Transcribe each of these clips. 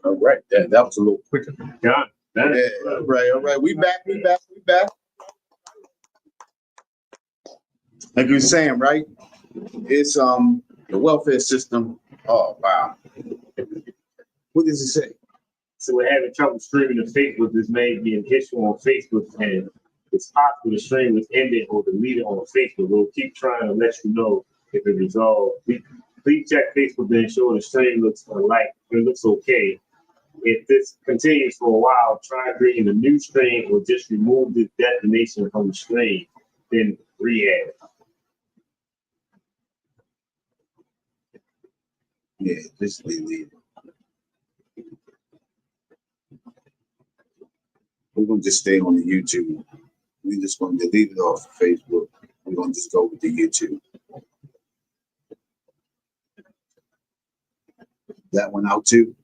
All right, that was a little quicker. Yeah. Yeah, all right. We back. Like you were saying, right? It's the welfare system. Oh wow. What does it say? So we're having trouble streaming to Facebook. This may be an issue on Facebook, and it's possible the stream was ended or deleted on Facebook. We'll keep trying to let you know if it resolved. Please check Facebook to ensure the stream looks okay. If this continues for a while, try creating a new stream or just remove this destination from the stream, then re-add it. Yeah, just delete it. We're gonna just stay on the YouTube. We're just gonna delete it off of Facebook. We're gonna just go with the YouTube. That one out too.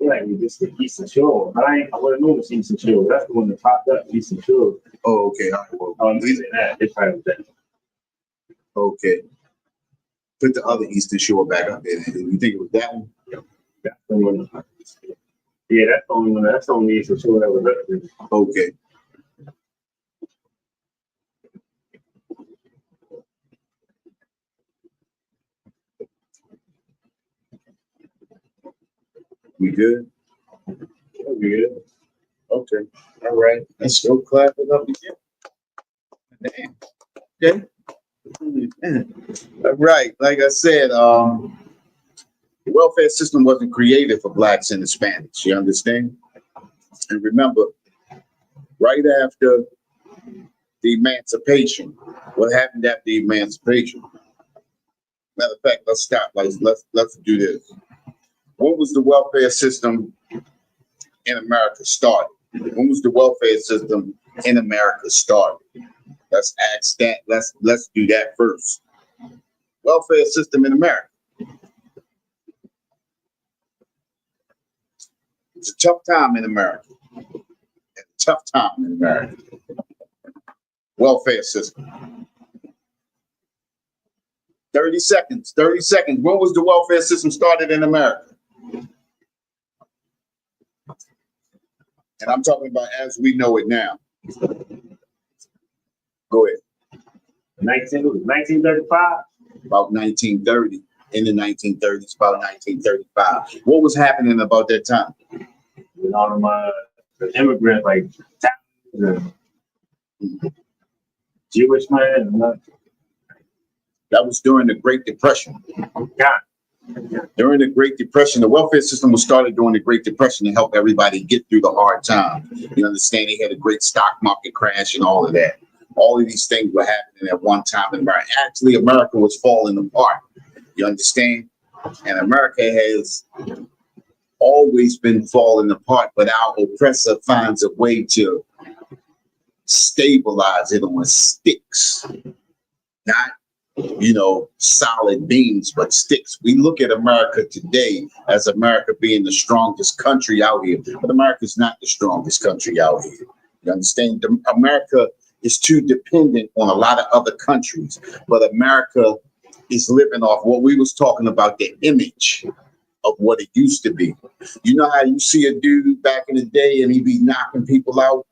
Like this is Eastern Shore. I would have known it's Eastern Shore. That's the one that popped up, Eastern Shore. Oh, okay. All right, well, I'm using that. It's probably that. okay. Put the other Eastern Shore back up there. You think it was that one? That's the one. Yeah, that's the only one. That's the only Eastern Shore that was up there. Okay. We good? We good. Okay. All right. Let's go clap it up again. Damn. Okay. All right. Like I said, the welfare system wasn't created for blacks and Hispanics. You understand? And remember, right after the emancipation, what happened after the emancipation? Matter of fact, let's stop. Let's do this. When was the welfare system in America started? When was the welfare system in America started? Let's ask that. Let's do that first. Welfare system in America. It's a tough time in America. It's a tough time in America. Welfare system. 30 seconds. 30 seconds. When was the welfare system started in America? And I'm talking about as we know it now. Go ahead. 1935? About 1930. In the 1930s, about 1935. What was happening about that time? With all of my immigrants, like Jewish man. That was during the Great Depression. God. During the Great Depression, the welfare system was started during the Great Depression to help everybody get through the hard time. You understand? They had a great stock market crash and all of that. All of these things were happening at one time in America. Actually, America was falling apart. You understand? And America has always been falling apart, but our oppressor finds a way to stabilize it on sticks, not solid beams, but sticks. We look at America today as America being the strongest country out here, but America is not the strongest country out here. You understand? America is too dependent on a lot of other countries, but America is living off what we was talking about, the image of what it used to be. You know how you see a dude back in the day and he be knocking people out?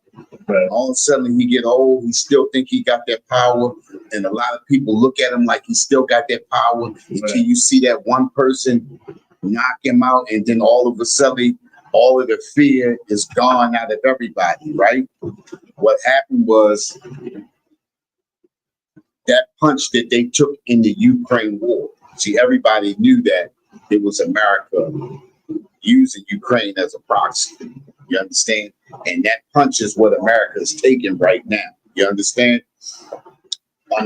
Right. All of a sudden he get old, he still think he got that power, and a lot of people look at him like he still got that power. Right. Until you see that one person knock him out, and then all of a sudden all of the fear is gone out of everybody, right? What happened was that punch that they took in the Ukraine war. See, everybody knew that it was America using Ukraine as a proxy. You understand? And that punch is what America is taking right now. You understand?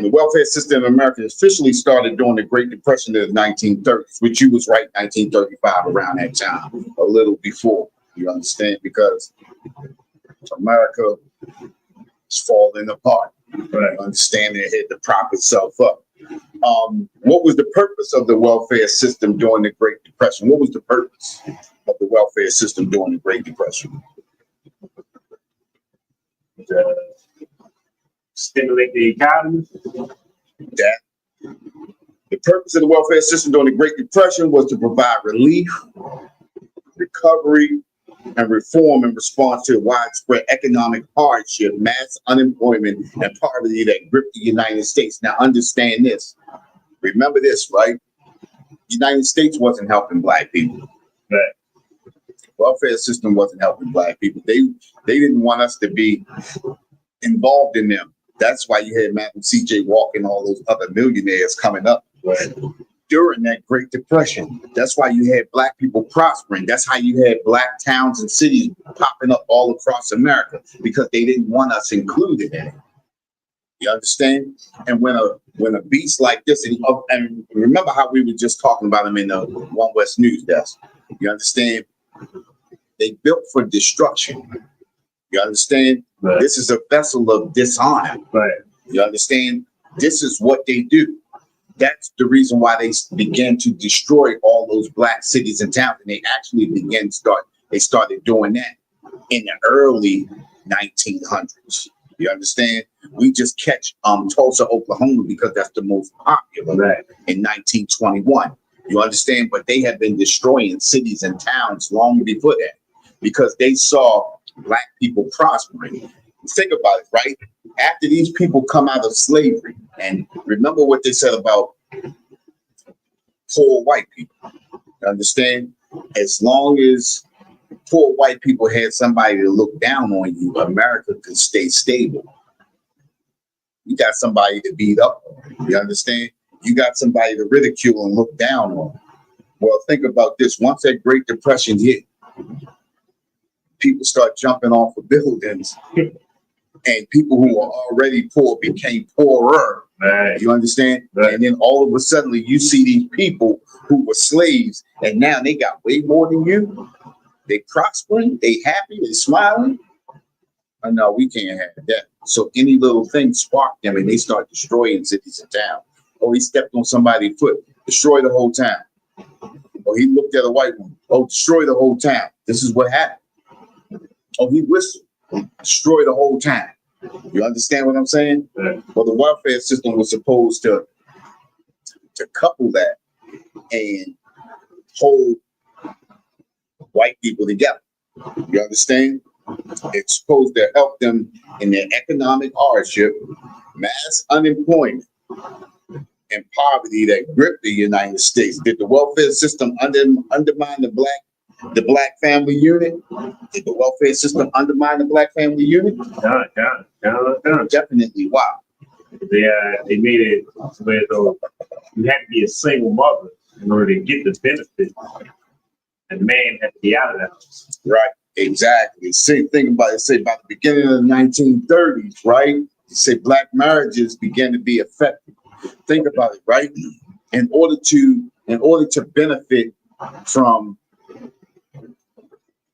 The welfare system in America officially started during the Great Depression of the 1930s, which you was right, 1935, around that time, a little before. You understand? Because America is falling apart. Right. Understand it had to prop itself up. What was the purpose of the welfare system during the Great Depression? What was the purpose of the welfare system during the Great Depression? Stimulate the economy. That the purpose of the welfare system during the Great Depression was to provide relief recovery and reform in response to widespread economic hardship, mass unemployment, and poverty that gripped the United States. Now, understand this. Remember this, right? The United States wasn't helping Black people. Right. Welfare system wasn't helping Black people. They didn't want us to be involved in them. That's why you had Madam C.J. Walker and all those other millionaires coming up. Right. During that Great Depression. That's why you had Black people prospering. That's how you had Black towns and cities popping up all across America, because they didn't want us included in it. You understand? And when a beast like this, and remember how we were just talking about him in the One West News desk. You understand? They built for destruction. You understand? Right. This is a vessel of dishonor. Right. You understand? This is what they do. That's the reason why they began to destroy all those Black cities and towns. And they actually started doing that in the early 1900s. You understand? We just catch Tulsa, Oklahoma, because that's the most popular, right, in 1921. You understand? But they have been destroying cities and towns long before that, because they saw Black people prospering. Think about it, right? After these people come out of slavery, and remember what they said about poor white people. You understand? As long as poor white people had somebody to look down on you, America could stay stable. You got somebody to beat up on. You understand? You got somebody to ridicule and look down on. Well, think about this. Once that Great Depression hit, people start jumping off of buildings, and people who were already poor became poorer. right. You understand? Right. And then all of a sudden, you see these people who were slaves, and now they got way more than you. They prospering, they happy, they smiling. Oh, no, we can't have that. So any little thing sparked them, and they start destroying cities and towns. Oh, he stepped on somebody's foot, destroy the whole town. Oh, he looked at a white woman. Oh, destroy the whole town. This is what happened. Oh, he whistled, destroy the whole town. You understand what I'm saying? Right. Well, the welfare system was supposed to couple that and hold white people together. You understand? It's supposed to help them in their economic hardship, mass unemployment, and poverty that gripped the United States. Did the welfare system undermine the black family unit? Did the welfare system undermine the black family unit? Definitely. Why? They made it where though you had to be a single mother in order to get the benefit, and the man had to be out of the house. Right. Exactly. Same thing about it. Say by the beginning of the 1930s, right? You say black marriages began to be effective. Think about it, right? In order to benefit from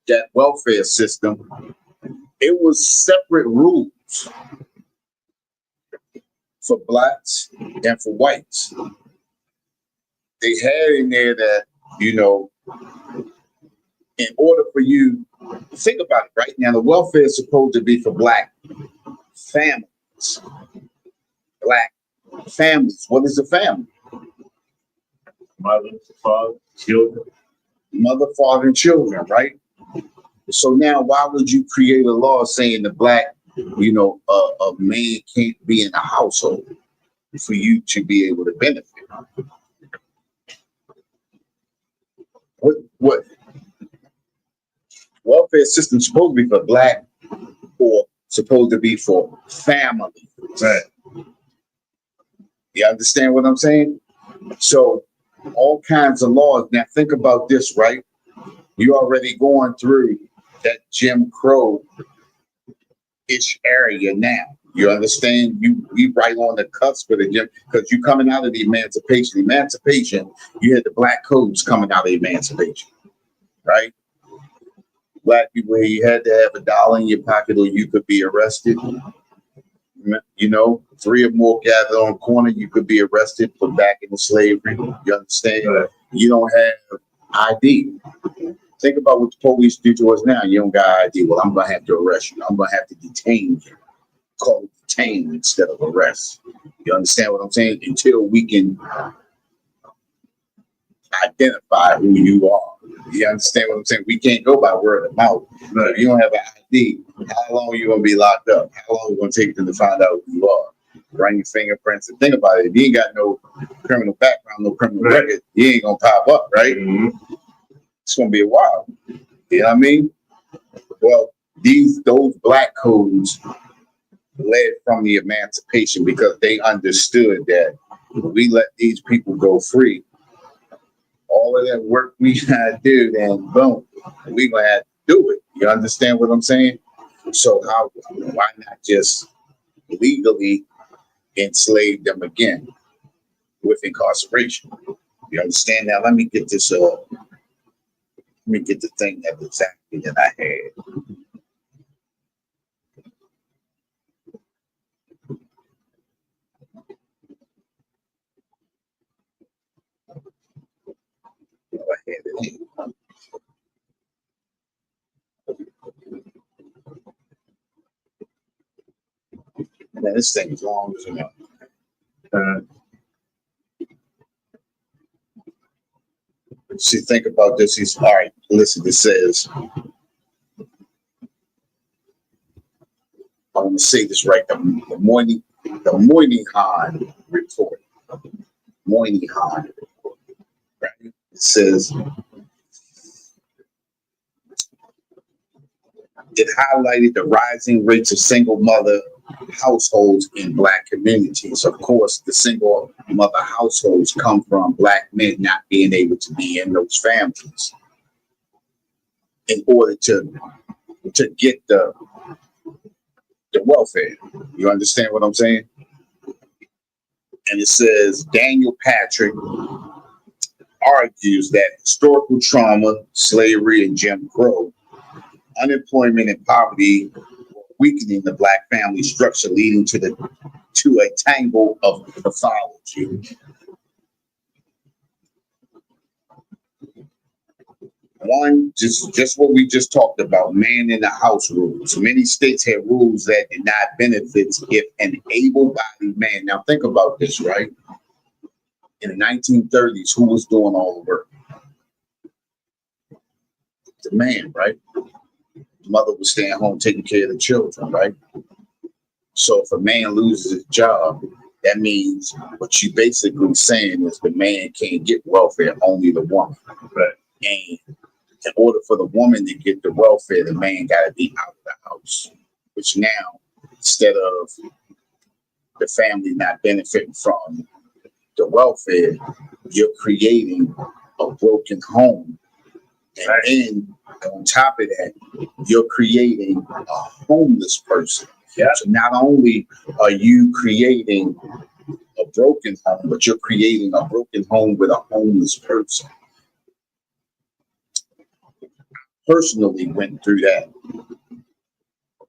that welfare system, it was separate rules for blacks and for whites. They had in there that, in order for you, think about it, right? Now, the welfare is supposed to be for black families. Black families. What is a family? Mother, father, children. Mother, father, and children, right? So now, why would you create a law saying the black, a man can't be in a household for you to be able to benefit? What welfare system supposed to be for black or supposed to be for family? Right. You understand what I'm saying? So all kinds of laws. Now think about this, right? You're already going through that Jim Crow-ish area now. You understand? You right on the cusp of the Jim, because you're coming out of the emancipation. Emancipation, you had the black codes coming out of emancipation, right? Black people, you had to have $1 in your pocket or you could be arrested. 3 or more gathered on a corner, you could be arrested, put back into slavery. You understand? Right. You don't have ID. Think about what the police do to us now. You don't got ID. Well, I'm going to have to arrest you. I'm going to have to detain you. Call it detain instead of arrest. You understand what I'm saying? Until we can identify who you are. You understand what I'm saying? We can't go by word of mouth. But if you don't have an ID, how long are you going to be locked up? How long is it going to take them to find out who you are? Run your fingerprints and think about it. If you ain't got no criminal background, no criminal record, you ain't going to pop up, right? Mm-hmm. It's going to be a while. You know what I mean? Well, those black codes led from the emancipation because they understood that if we let these people go free, all of that work we gotta do, then boom, we gonna have to do it. You understand what I'm saying? So why not just legally enslave them again with incarceration? You understand? Now let me get this let me get the thing that exactly that I had. I had it in. Man, this thing is long as enough. See, think about this. He's all right. Listen, it says, I want to say this right. The Moynihan report. Moynihan report. Right? It says it highlighted the rising rates of single mother households in black communities. Of course, the single mother households come from black men not being able to be in those families in order to get the welfare. You understand what I'm saying? And it says Daniel Patrick argues that historical trauma, slavery, and Jim Crow, unemployment and poverty weakening the black family structure, leading to a tangle of pathology. One, just what we just talked about, man in the house rules. Many states have rules that deny benefits if an able-bodied man. Now think about this, right? In the 1930s, who was doing all the work? The man, right? The mother was staying home taking care of the children, right? So if a man loses his job, that means what you basically saying is the man can't get welfare, only the woman. Right. And in order for the woman to get the welfare, the man got to be out of the house, which now, instead of the family not benefiting from the welfare, you're creating a broken home. And then on top of that, you're creating a homeless person. Yeah. So not only are you creating a broken home, but you're creating a broken home with a homeless person. Personally went through that.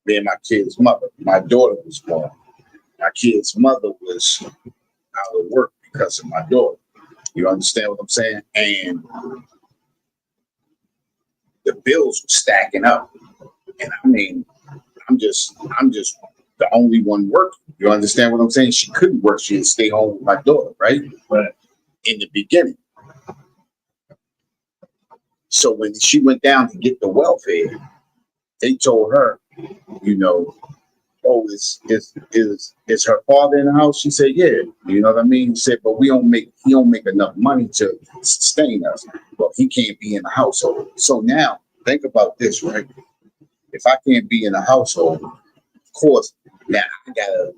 Being my kid's mother. My daughter was born. My kid's mother was out of work because of my daughter. You understand what I'm saying? And the bills were stacking up. And I mean, I'm just the only one working. You understand what I'm saying? She couldn't work. She had to stay home with my daughter, right? But in the beginning. So when she went down to get the welfare, they told her, you know, oh, is her father in the house? She said, yeah. You know what I mean? He said, but he don't make enough money to sustain us. Well, he can't be in the household. So now think about this, right? If I can't be in a household, of course, now I gotta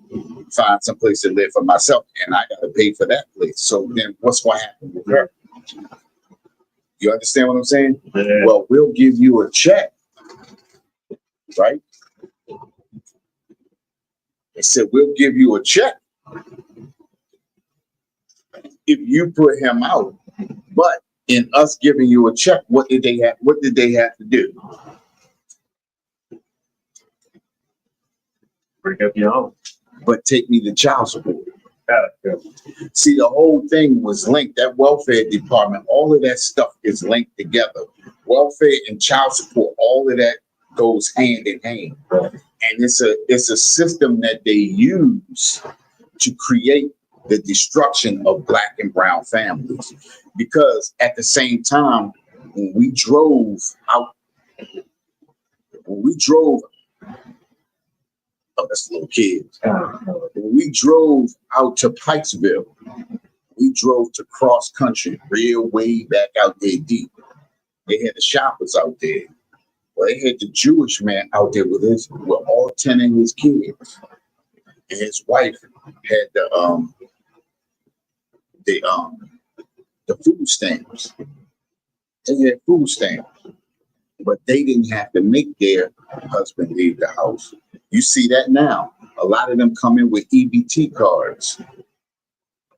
find some place to live for myself, and I gotta pay for that place. So then what's gonna happen with her? You understand what I'm saying? Yeah. Well, we'll give you a check, right? They said, we'll give you a check if you put him out. But in us giving you a check, what did they have to do? Break up your home. But take me to child support. See, the whole thing was linked. That welfare department, all of that stuff is linked together. Welfare and child support, all of that goes hand in hand. And it's a system that they use to create the destruction of black and brown families. Because at the same time, when we drove out, oh, that's a little kid. When we drove out to Pikesville, we drove to cross country, real way back out there deep. They had the shoppers out there. Well, they had the Jewish man out there with all 10 of his kids. And his wife had the food stamps. They had food stamps. But they didn't have to make their husband leave the house. You see that now. A lot of them come in with EBT cards,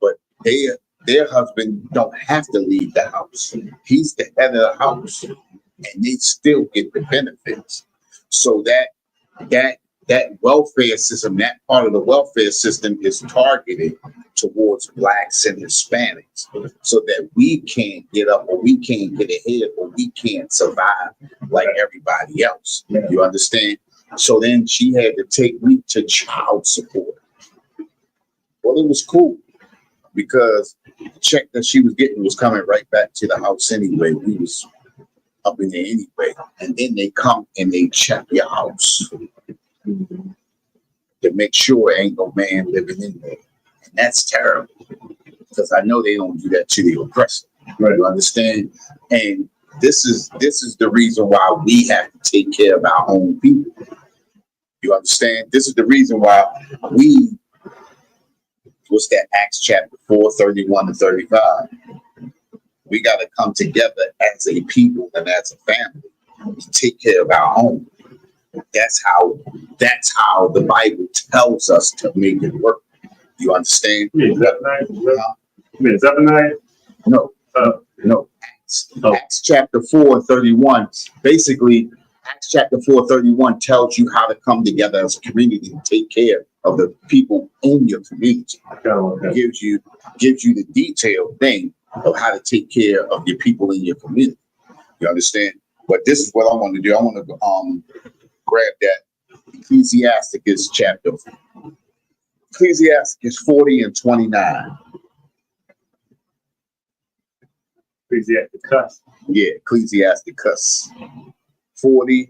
but their husband don't have to leave the house. He's the head of the house, and they still get the benefits. So that welfare system, that part of the welfare system is targeted towards Blacks and Hispanics, so that we can't get up or we can't get ahead or we can't survive like everybody else. You understand? So then she had to take me to child support. Well, it was cool because the check that she was getting was coming right back to the house anyway. We was up in there anyway. And then they come and they check your house to make sure ain't no man living in there. And that's terrible because I know they don't do that to the oppressor. Right. You understand? And this is the reason why we have to take care of our own people. You understand? This is the reason why what's that, Acts chapter 4, 31 to 35. We got to come together as a people and as a family to take care of our own. That's how the Bible tells us to make it work. You understand? You mean Zephaniah? No. Acts chapter 4, 31. Basically, Acts chapter 4, 31 tells you how to come together as a community and take care of the people in your community. It gives you the detailed thing of how to take care of your people in your community. You understand? But this is what I want to do. I want to grab that Ecclesiasticus chapter. Ecclesiasticus 40 and 29. Ecclesiasticus. Yeah, Ecclesiasticus 40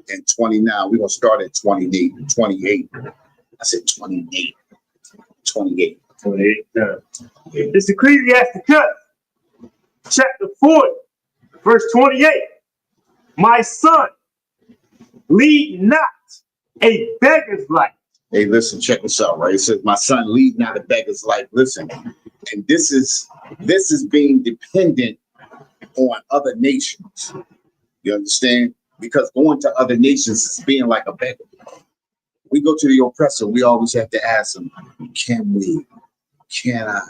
and 29. We're going to start at 28. I said 28. 28. 28. It's Ecclesiasticus chapter 40, verse 28. My son, lead not a beggar's life. Hey, listen, check this out, right? It says, my son, lead not a beggar's life. Listen, and this is being dependent on other nations. You understand? Because going to other nations is being like a beggar. We go to the oppressor, we always have to ask them, can we? Can I?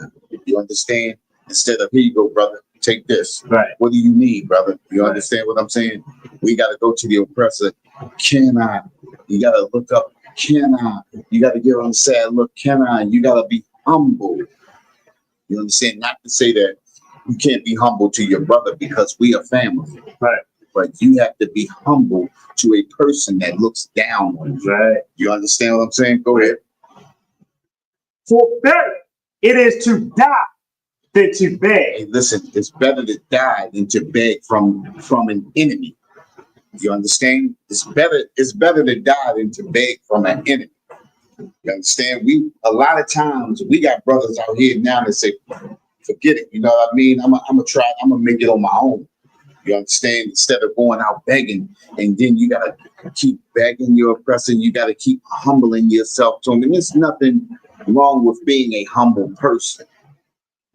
You understand? Instead of, here you go, brother, take this. Right. What do you need, brother? You understand what I'm saying? We got to go to the oppressor. Can I? You got to look up. Can I? You got to give them a sad look. Can I? You got to be humble. You understand? Not to say that you can't be humble to your brother because we are family. Right. But you have to be humble to a person that looks down on you. Right. You understand what I'm saying? Go ahead. For better it is to die than to beg. Hey, listen, it's better to die than to beg from an enemy. You understand? It's better to die than to beg from an enemy. You understand? A lot of times we got brothers out here now that say, forget it. You know what I mean? I'm gonna make it on my own. You understand? Instead of going out begging, and then you gotta keep begging your oppressor, you gotta keep humbling yourself to him. And there's nothing wrong with being a humble person.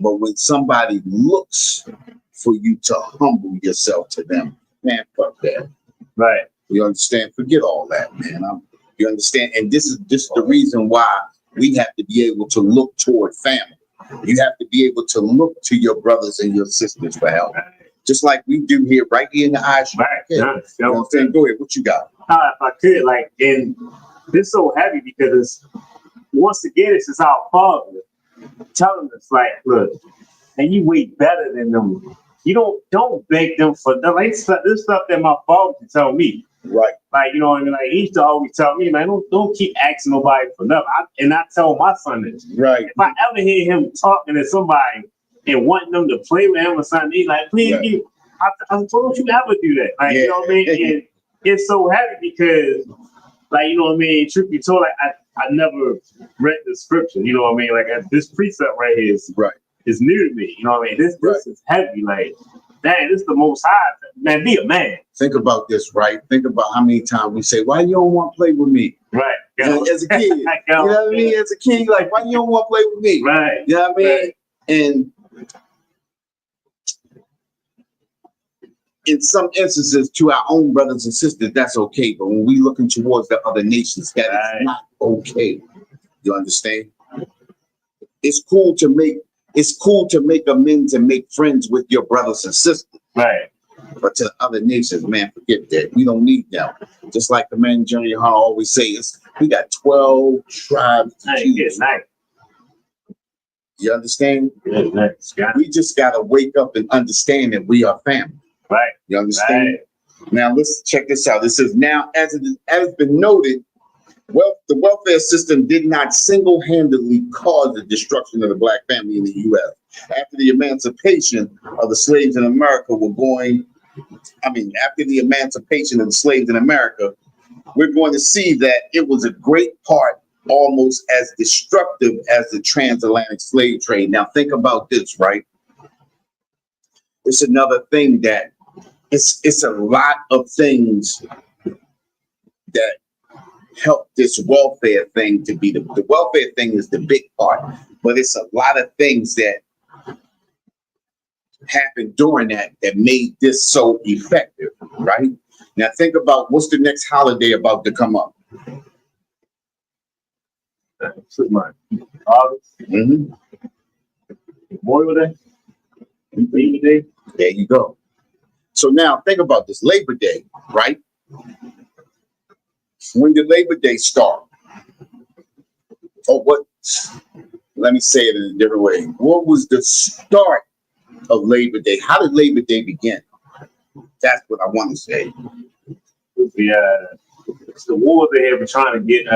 But when somebody looks for you to humble yourself to them, man, fuck that. Right. You understand? Forget all that, man. You understand? And this is the reason why we have to be able to look toward family. You have to be able to look to your brothers and your sisters for help. Just like we do here, right here in the eyes. Right. You know what I'm saying? Go ahead. What you got? If I could, and this is so heavy because once again, it's just our father telling us, look, and you way better than them. You don't beg them for them. This stuff that my father used to tell me. Right. You know what I mean? He used to always tell me, man, don't keep asking nobody for nothing. I tell my son this. Right. If I ever hear him talking to somebody and wanting them to play with him or something, he's like, please, I don't you ever do that? Like, Yeah. you know what I mean? And it's so heavy because, like, you know what I mean? Truth be told, like, I never read the scripture. You know what I mean? Like, this precept right here is new to me. You know what I mean? This is heavy. Like, dang, this is the most high. Man, be a man. Think about this, right? Think about how many times we say, "Why you don't want to play with me?" Right. As a kid, you know what I mean? As a kid, like, why you don't want to play with me? Right. You know what I mean? Right. And in some instances, to our own brothers and sisters, that's okay. But when we looking towards the other nations, that is not okay. You understand? It's cool to make amends and make friends with your brothers and sisters. Right. But to other nations, man, forget that. We don't need them. Just like the man Johnny Hunter always says, we got 12 tribes to choose. You understand? We just gotta wake up and understand that we are family. Right. You understand? Right. Now let's check this out. It says, now as has been noted, the welfare system did not single-handedly cause the destruction of the black family in the U.S. After the emancipation of the slaves in America, after the emancipation of the slaves in America, we're going to see that it was a great part, almost as destructive as the transatlantic slave trade. Now think about this, right? It's another thing that it's a lot of things that help this welfare thing to be the welfare thing is the big part, but it's a lot of things that happened during that made this so effective, right? Now think about what's the next holiday about to come up. August. Mm-hmm. Memorial Day. Labor Day. There you go. So now think about this Labor Day, right? When did Labor Day start? Let me say it in a different way. What was the start of Labor Day? How did Labor Day begin? That's what I want to say. It's the war they have been trying to get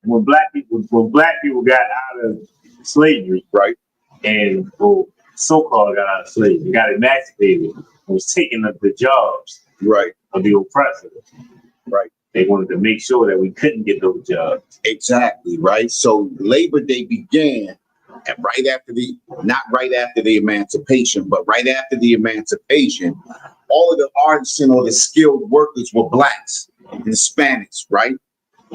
when black people got out of slavery, right? And so-called got out of slavery, got emancipated, was taking up the jobs, right, of the oppressor, right. They wanted to make sure that we couldn't get those jobs. Exactly, right. So Labor Day began not right after the emancipation, but right after the emancipation, all of the artisan or the skilled workers were blacks and Hispanics, right?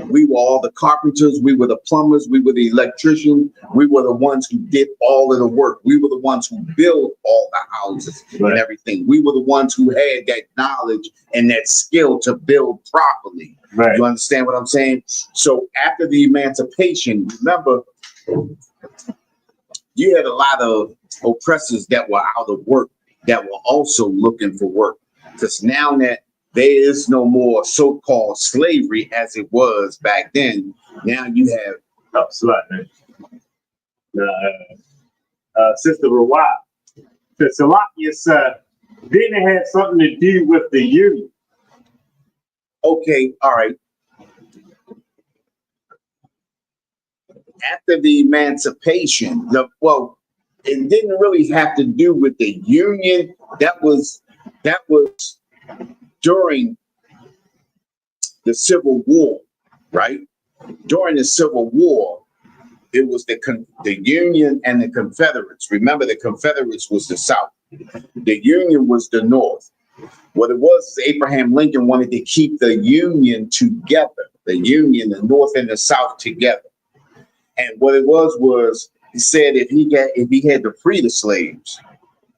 We were all the carpenters, we were the plumbers, we were the electricians, we were the ones who did all of the work. We were the ones who built all the houses and everything. We were the ones who had that knowledge and that skill to build properly. Right. You understand what I'm saying? So after the emancipation, remember, you had a lot of oppressors that were out of work that were also looking for work. Because now that there is no more so-called slavery as it was back then, now you have Sister Rawat. Salakius didn't have something to do with the union. Okay, all right. After the emancipation, it didn't really have to do with the union. That was during the Civil War, right? During the Civil War, it was the Union and the Confederates. Remember, the Confederates was the South. The Union was the North. What it was is Abraham Lincoln wanted to keep the Union together, the Union, the North and the South together. And what it was he said if he had to free the slaves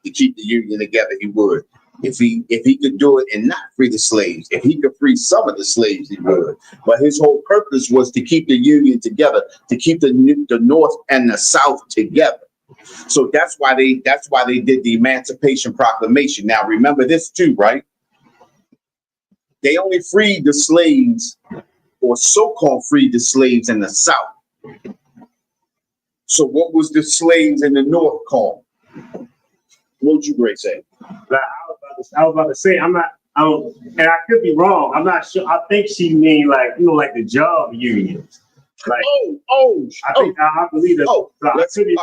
to keep the Union together, he would. If he could do it and not free the slaves, if he could free some of the slaves, he would. But his whole purpose was to keep the Union together, to keep the North and the South together. So that's why they did the Emancipation Proclamation. Now remember this too, right? They only freed the slaves, or so-called freed the slaves in the South. So what was the slaves in the North called? What would you, Gray, say? I was about to say, and I could be wrong. I'm not sure. I think she mean like the job unions. Like, I believe that. All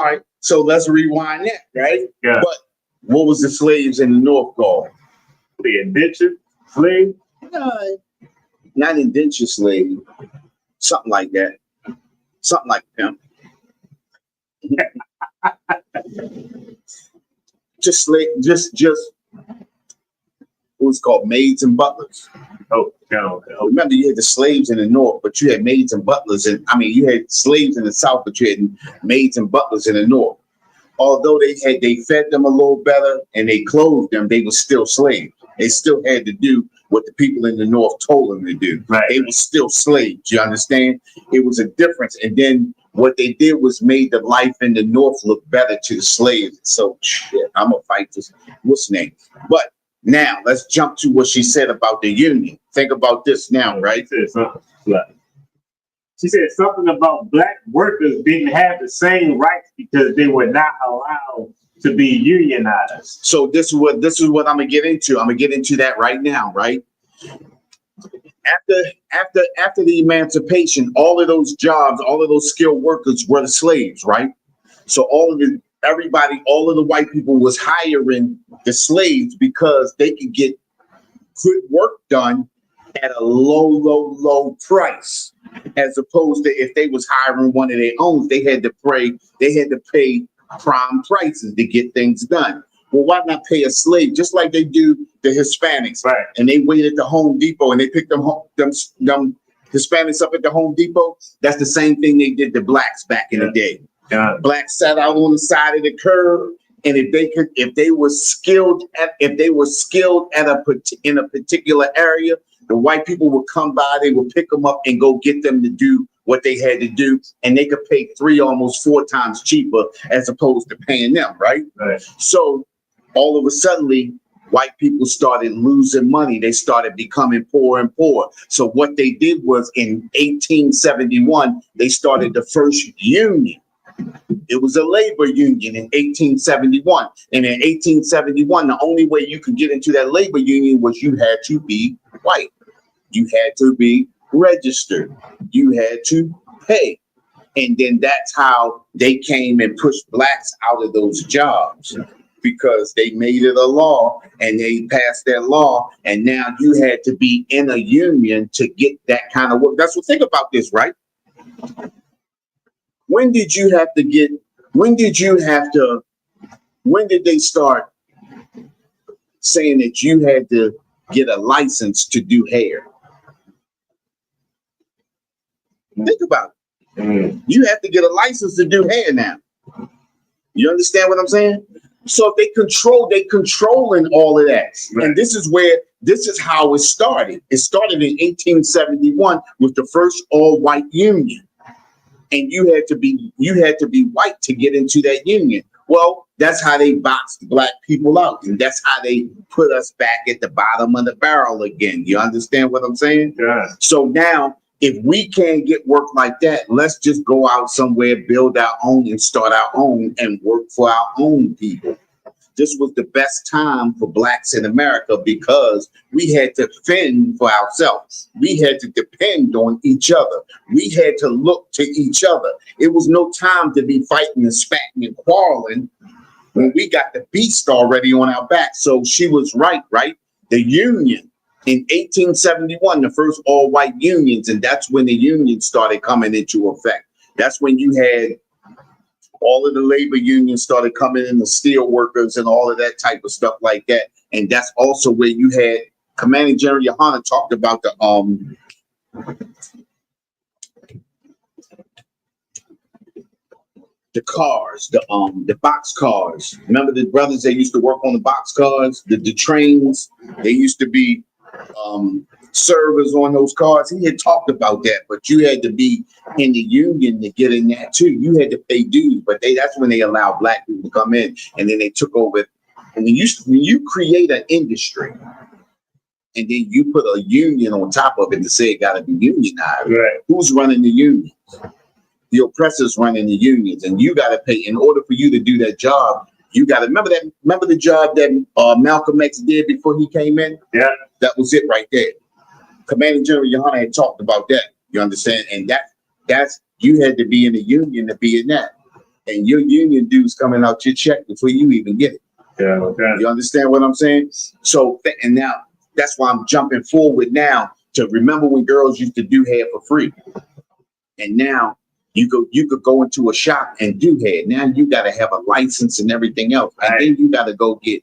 right. So let's rewind that, right? Yeah. But what was the slaves in the North called? The indentured slave. Not indentured slave, something like that. Something like pimp. Just slave, just what was called maids and butlers. Oh, no. Remember, you had the slaves in the North, but you had maids and butlers, and I mean, you had slaves in the South, but you had maids and butlers in the North. Although they fed them a little better and they clothed them, they were still slaves. They still had to do what the people in the North told them to do. Right. They were still slaves. You understand? It was a difference. And then what they did was made the life in the North look better to the slaves. So shit, I'm gonna fight this. What's name? But now let's jump to what she said about the union. Think about this now, right? She said something about black workers didn't have the same rights because they were not allowed to be unionized. So this is what I'm gonna get into. I'm gonna get into that right now, right? After the emancipation, all of those jobs, all of those skilled workers were the slaves, right? So all of the white people was hiring the slaves because they could get good work done at a low price, as opposed to if they was hiring one of their own, they had to pay prime prices to get things done. Well, why not pay a slave just like they do the Hispanics? Right. And they wait at the Home Depot and they pick them Hispanics up at the Home Depot. That's the same thing they did to blacks back in the day. Yeah. Blacks sat out on the side of the curb, and if they were skilled in a particular area, the white people would come by, they would pick them up and go get them to do what they had to do, and they could pay 3, almost 4 times cheaper as opposed to paying them, right? Right. So all of a sudden, white people started losing money. They started becoming poor and poor. So what they did was in 1871, they started the first union. It was a labor union in 1871. And in 1871, the only way you could get into that labor union was you had to be white. You had to be registered. You had to pay. And then that's how they came and pushed blacks out of those jobs, because they made it a law and they passed that law. And now you had to be in a union to get that kind of work. That's what, think about this, right? When did they start saying that you had to get a license to do hair? Think about it. Mm. You have to get a license to do hair now. You understand what I'm saying? So they controlling all of that. Right. And this is how it started. It started in 1871 with the first all-white union. And you had to be white to get into that union. Well, that's how they boxed black people out. And that's how they put us back at the bottom of the barrel again. You understand what I'm saying? Yeah. So now, if we can't get work like that, let's just go out somewhere, build our own and start our own and work for our own people. This was the best time for blacks in America because we had to fend for ourselves. We had to depend on each other. We had to look to each other. It was no time to be fighting and spatting and quarreling when we got the beast already on our back. So she was right? The union in 1871, the first all-white unions, and that's when the unions started coming into effect. That's when you had all of the labor unions started coming in, the steel workers and all of that type of stuff like that. And that's also where you had Commanding General Yohana talked about the cars, the box cars. Remember the brothers that used to work on the box cars, the trains? They used to be servers on those cars. He had talked about that, but you had to be in the union to get in that too. You had to pay dues, but that's when they allowed black people to come in, and then they took over. And when you create an industry, and then you put a union on top of it to say it got to be unionized. Right. Who's running the unions? The oppressors running the unions, and you got to pay. In order for you to do that job, you got to remember the job that Malcolm X did before he came in. Yeah, that was it right there. Commanding General Yohana had talked about that. You understand? And that's you had to be in a union to be in that. and your union dues coming out your check before you even get it. Yeah, okay. You understand what I'm saying? So, and now that's why I'm jumping forward now to remember when girls used to do hair for free, and now you could go into a shop and do hair. Now you got to have a license and everything else, and then you got to go get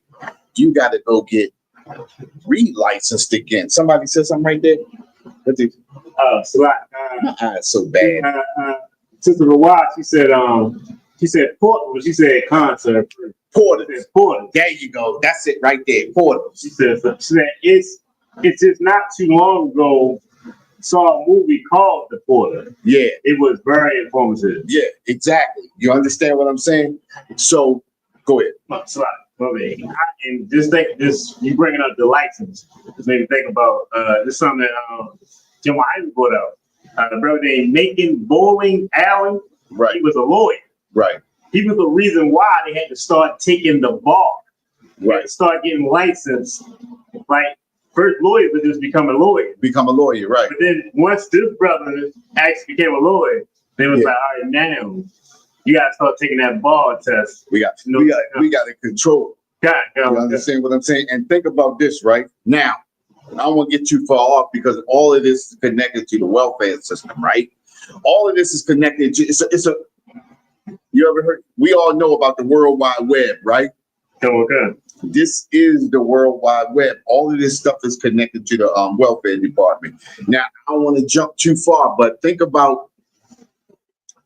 re-licensed again. Somebody said something right there. What's it? My eyes so bad. Sister Rawat, she said Portland, she said concert. Porters. Portland. There you go. That's it right there. Porters. She said it's just not too long ago. Saw a movie called The Porter. Yeah. It was very informative. Yeah, exactly. You understand what I'm saying? So go ahead. And just think this, you bringing up the license, just made me think about this is something that Jim Ivey brought out. A brother named Macon Bowling Allen. Right. He was a lawyer. Right. He was the reason why they had to start taking the bar. Right. Start getting licensed. Like, first lawyers would just become a lawyer. Become a lawyer, right. But then once this brother actually became a lawyer, they was like, all right, now you gotta start taking that bar test. We got to control. You understand what I'm saying? And think about this, right? Now, I don't want to get too far off because all of this is connected to the welfare system, right? All of this is connected to you ever heard? We all know about the World Wide Web, right? Okay. This is the World Wide Web. All of this stuff is connected to the welfare department. Now, I don't want to jump too far, but think about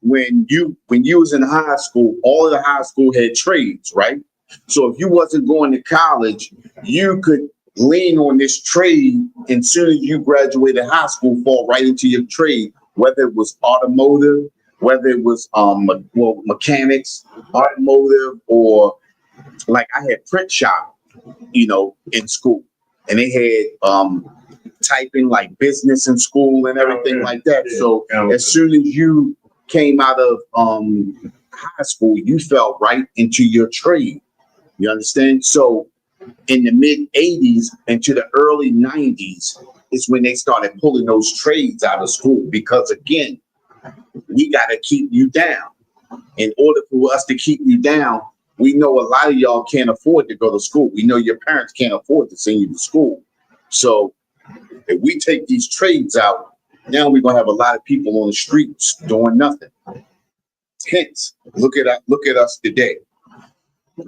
when you was in high school, all of the high school had trades, right? So if you wasn't going to college, you could lean on this trade, and soon as you graduated high school, fall right into your trade, whether it was automotive, whether it was mechanics, automotive, or like I had print shop, in school, and they had typing like business in school and everything like that. Yeah. So as soon as you came out of high school, you fell right into your trade. You understand? So in the mid 80s into the early 90s is when they started pulling those trades out of school, because again, we got to keep you down. In order for us to keep you down, we know a lot of y'all can't afford to go to school. We know your parents can't afford to send you to school. So if we take these trades out, now we're gonna have a lot of people on the streets doing nothing. Hence, look at us today.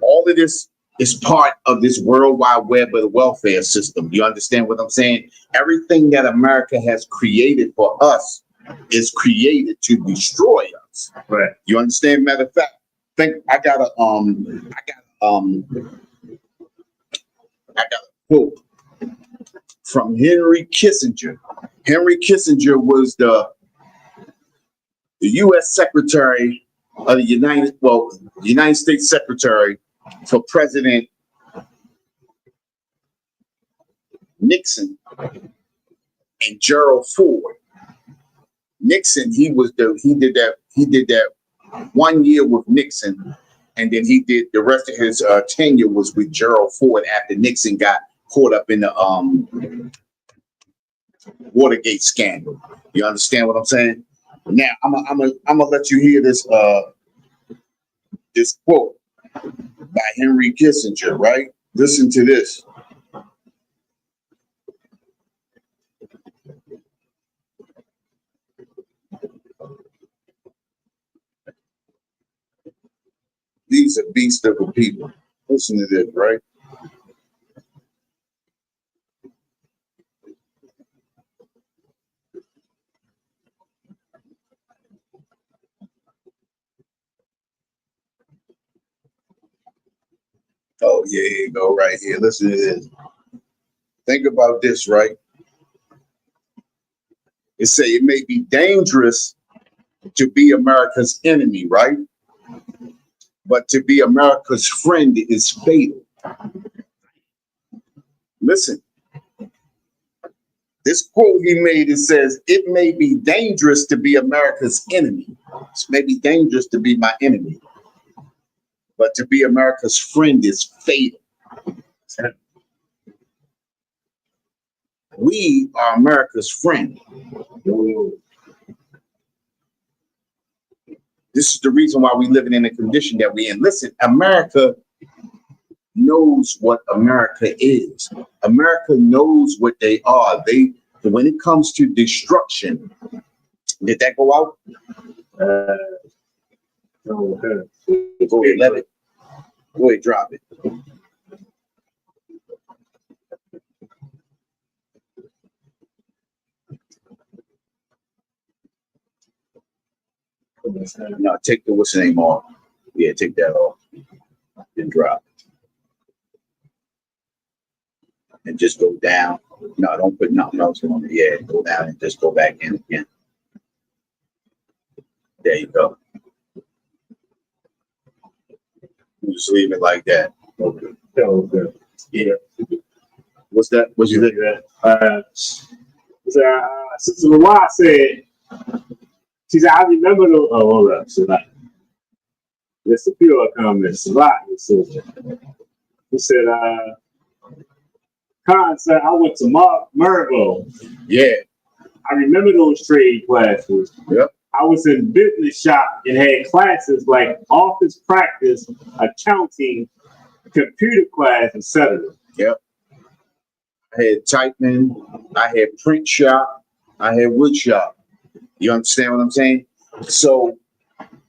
All of this is part of this World Wide Web of the welfare system. You understand what I'm saying? Everything that America has created for us is created to destroy us. Right. You understand? Matter of fact, I got a quote from Henry Kissinger. Henry Kissinger was the U.S. Secretary of the United States Secretary for President Nixon and Gerald Ford. Nixon, he did that 1 year with Nixon, and then he did the rest of his tenure was with Gerald Ford after Nixon got caught up in the Watergate scandal. You understand what I'm saying? Now I'm gonna let you hear this quote by Henry Kissinger, right? Listen to this. These are beasts of a people. Listen to this, right? Oh, yeah, here you go, right here. Listen to this. Think about this, right? It say it may be dangerous to be America's enemy, right? But to be America's friend is fatal. Listen, this quote he made, it says, it may be dangerous to be America's enemy. It may be dangerous to be my enemy. But to be America's friend is fatal. We are America's friend. This is the reason why we living in the condition that we in. Listen, America knows what America is. America knows what they are. When it comes to destruction, did that go out? No, Go ahead, let it. Go ahead, drop it. No, take the what's the name off. Yeah, take that off. Then drop it. And just go down. No, don't put nothing else on it. Yeah, go down and just go back in again. There you go. Just leave it like that. Okay. Okay. Yeah. What's that? What's you think? Sister Lawai said, she said, I remember the, oh, hold up. So like, there's a few comments. A lot. He said, Khan said, I went to Mervo. Yeah. I remember those trade classes. Yep. I was in business shop and had classes like office practice, accounting, computer class, etc. Yep. I had typing, I had print shop, I had wood shop. You understand what I'm saying? So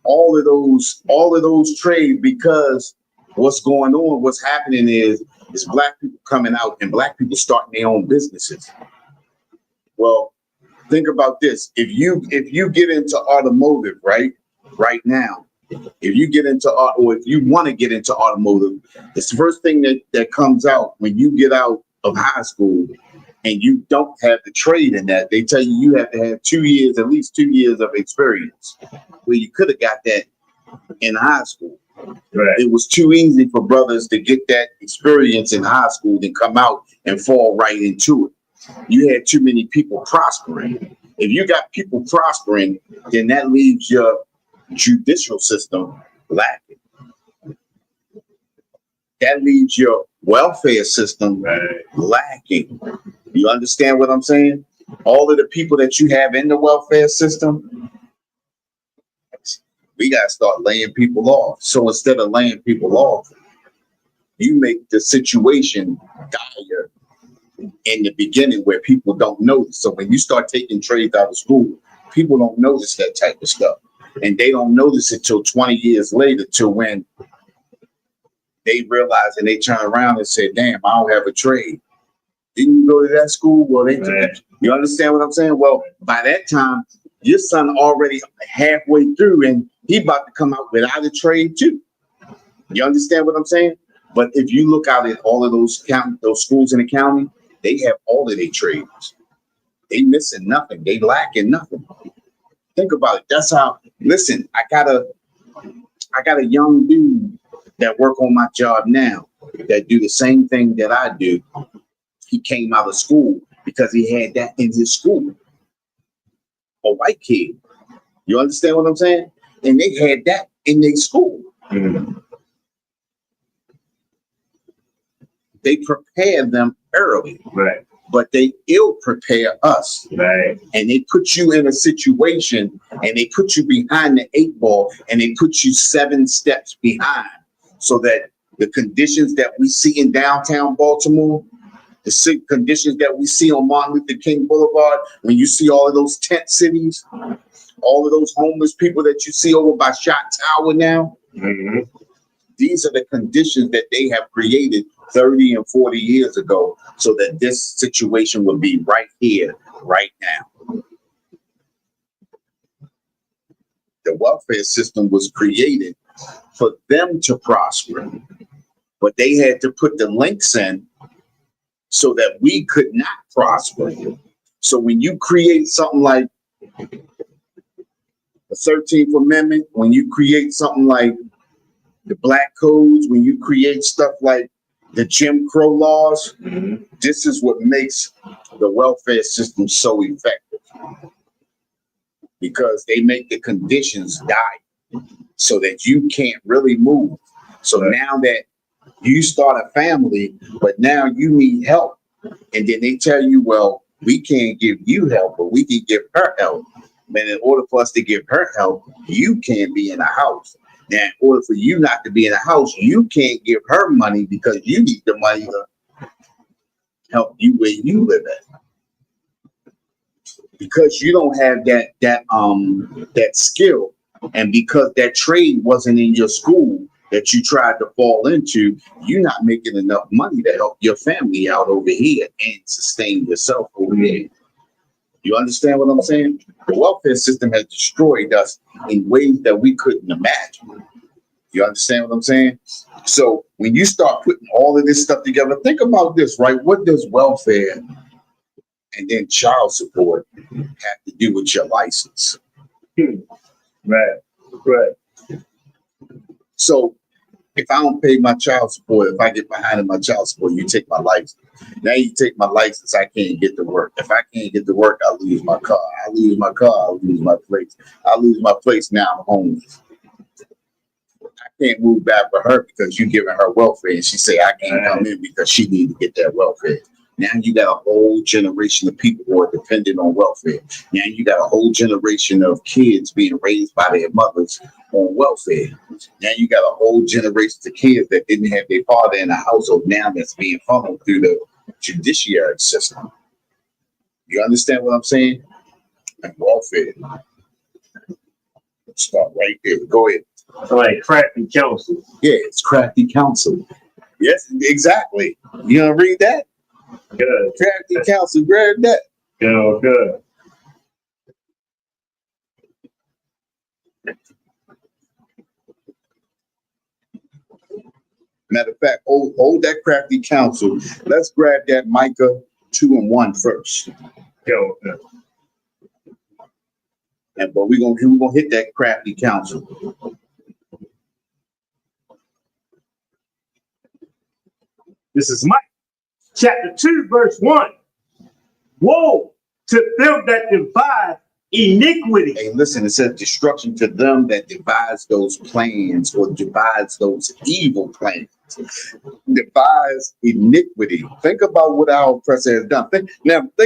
all of those trades, because what's going on, what's happening is black people coming out and black people starting their own businesses. Well, think about this. If you get into automotive, right now, if you get into or if you want to get into automotive, it's the first thing that comes out when you get out of high school and you don't have the trade in that. They tell you have to have 2 years, at least 2 years of experience. Well, you could have got that in high school. Right. It was too easy for brothers to get that experience in high school and come out and fall right into it. You had too many people prospering. If you got people prospering, then that leaves your judicial system lacking. That leaves your welfare system lacking. You understand what I'm saying? All of the people that you have in the welfare system, we got to start laying people off. So instead of laying people off, you make the situation dire in the beginning where people don't notice. So when you start taking trades out of school, people don't notice that type of stuff. And they don't notice it till 20 years later, till when they realize and they turn around and say, damn, I don't have a trade. Didn't you go to that school? Well, you understand what I'm saying? Well, by that time, your son already halfway through and he about to come out without a trade too. You understand what I'm saying? But if you look out at all of those schools in the county, they have all of their trades. They missing nothing. They lacking nothing. Think about it. That's how. Listen, I got a young dude that work on my job now that do the same thing that I do. He came out of school because he had that in his school. A white kid. You understand what I'm saying? And they had that in their school. Mm-hmm. They prepare them early. Right. But they ill prepare us. Right. And they put you in a situation and they put you behind the 8 ball and they put you 7 steps behind so that the conditions that we see in downtown Baltimore, the conditions that we see on Martin Luther King Boulevard, when you see all of those tent cities, all of those homeless people that you see over by Shot Tower now, mm-hmm. These are the conditions that they have created 30 and 40 years ago so that this situation would be right here, right now. The welfare system was created for them to prosper, but they had to put the links in so that we could not prosper. So when you create something like the 13th Amendment, when you create something like the Black Codes, when you create stuff like the Jim Crow laws, mm-hmm. This is what makes the welfare system so effective. Because they make the conditions dire so that you can't really move. So now that you start a family, but now you need help. And then they tell you, well, we can't give you help, but we can give her help. But in order for us to give her help, you can't be in the house. Now, in order for you not to be in the house, you can't give her money because you need the money to help you where you live at. Because you don't have that skill, and because that trade wasn't in your school that you tried to fall into, you're not making enough money to help your family out over here and sustain yourself over there. You understand what I'm saying? The welfare system has destroyed us in ways that we couldn't imagine. You understand what I'm saying? So when you start putting all of this stuff together, think about this, right? What does welfare and then child support have to do with your license? Right. So if I don't pay my child support, if I get behind in my child support, you take my license. Now you take my license, I can't get to work. If I can't get to work, I lose my car. I lose my car, I lose my place. I lose my place, now I'm homeless. I can't move back with her because you giving her welfare, and she say I can't come in because she need to get that welfare. Now you got a whole generation of people who are dependent on welfare. Now you got a whole generation of kids being raised by their mothers on welfare. Now you got a whole generation of kids that didn't have their father in the household, now that's being funneled through the judiciary system. You understand what I'm saying? And welfare. Start right there. Go ahead. So like crafty counsel. Yeah, it's crafty counsel. Yes, exactly. You gonna read that? Good. Crafty counsel, grab that. Good. Matter of fact, hold that crafty counsel. Let's grab that Micah 2:1 first. Good. But we're gonna hit that crafty counsel. This is Micah chapter 2, verse 1. Woe to them that devise iniquity. Hey, listen, it says destruction to them that devise those plans or devise those evil plans. Devise iniquity. Think about what our oppressor has done. Think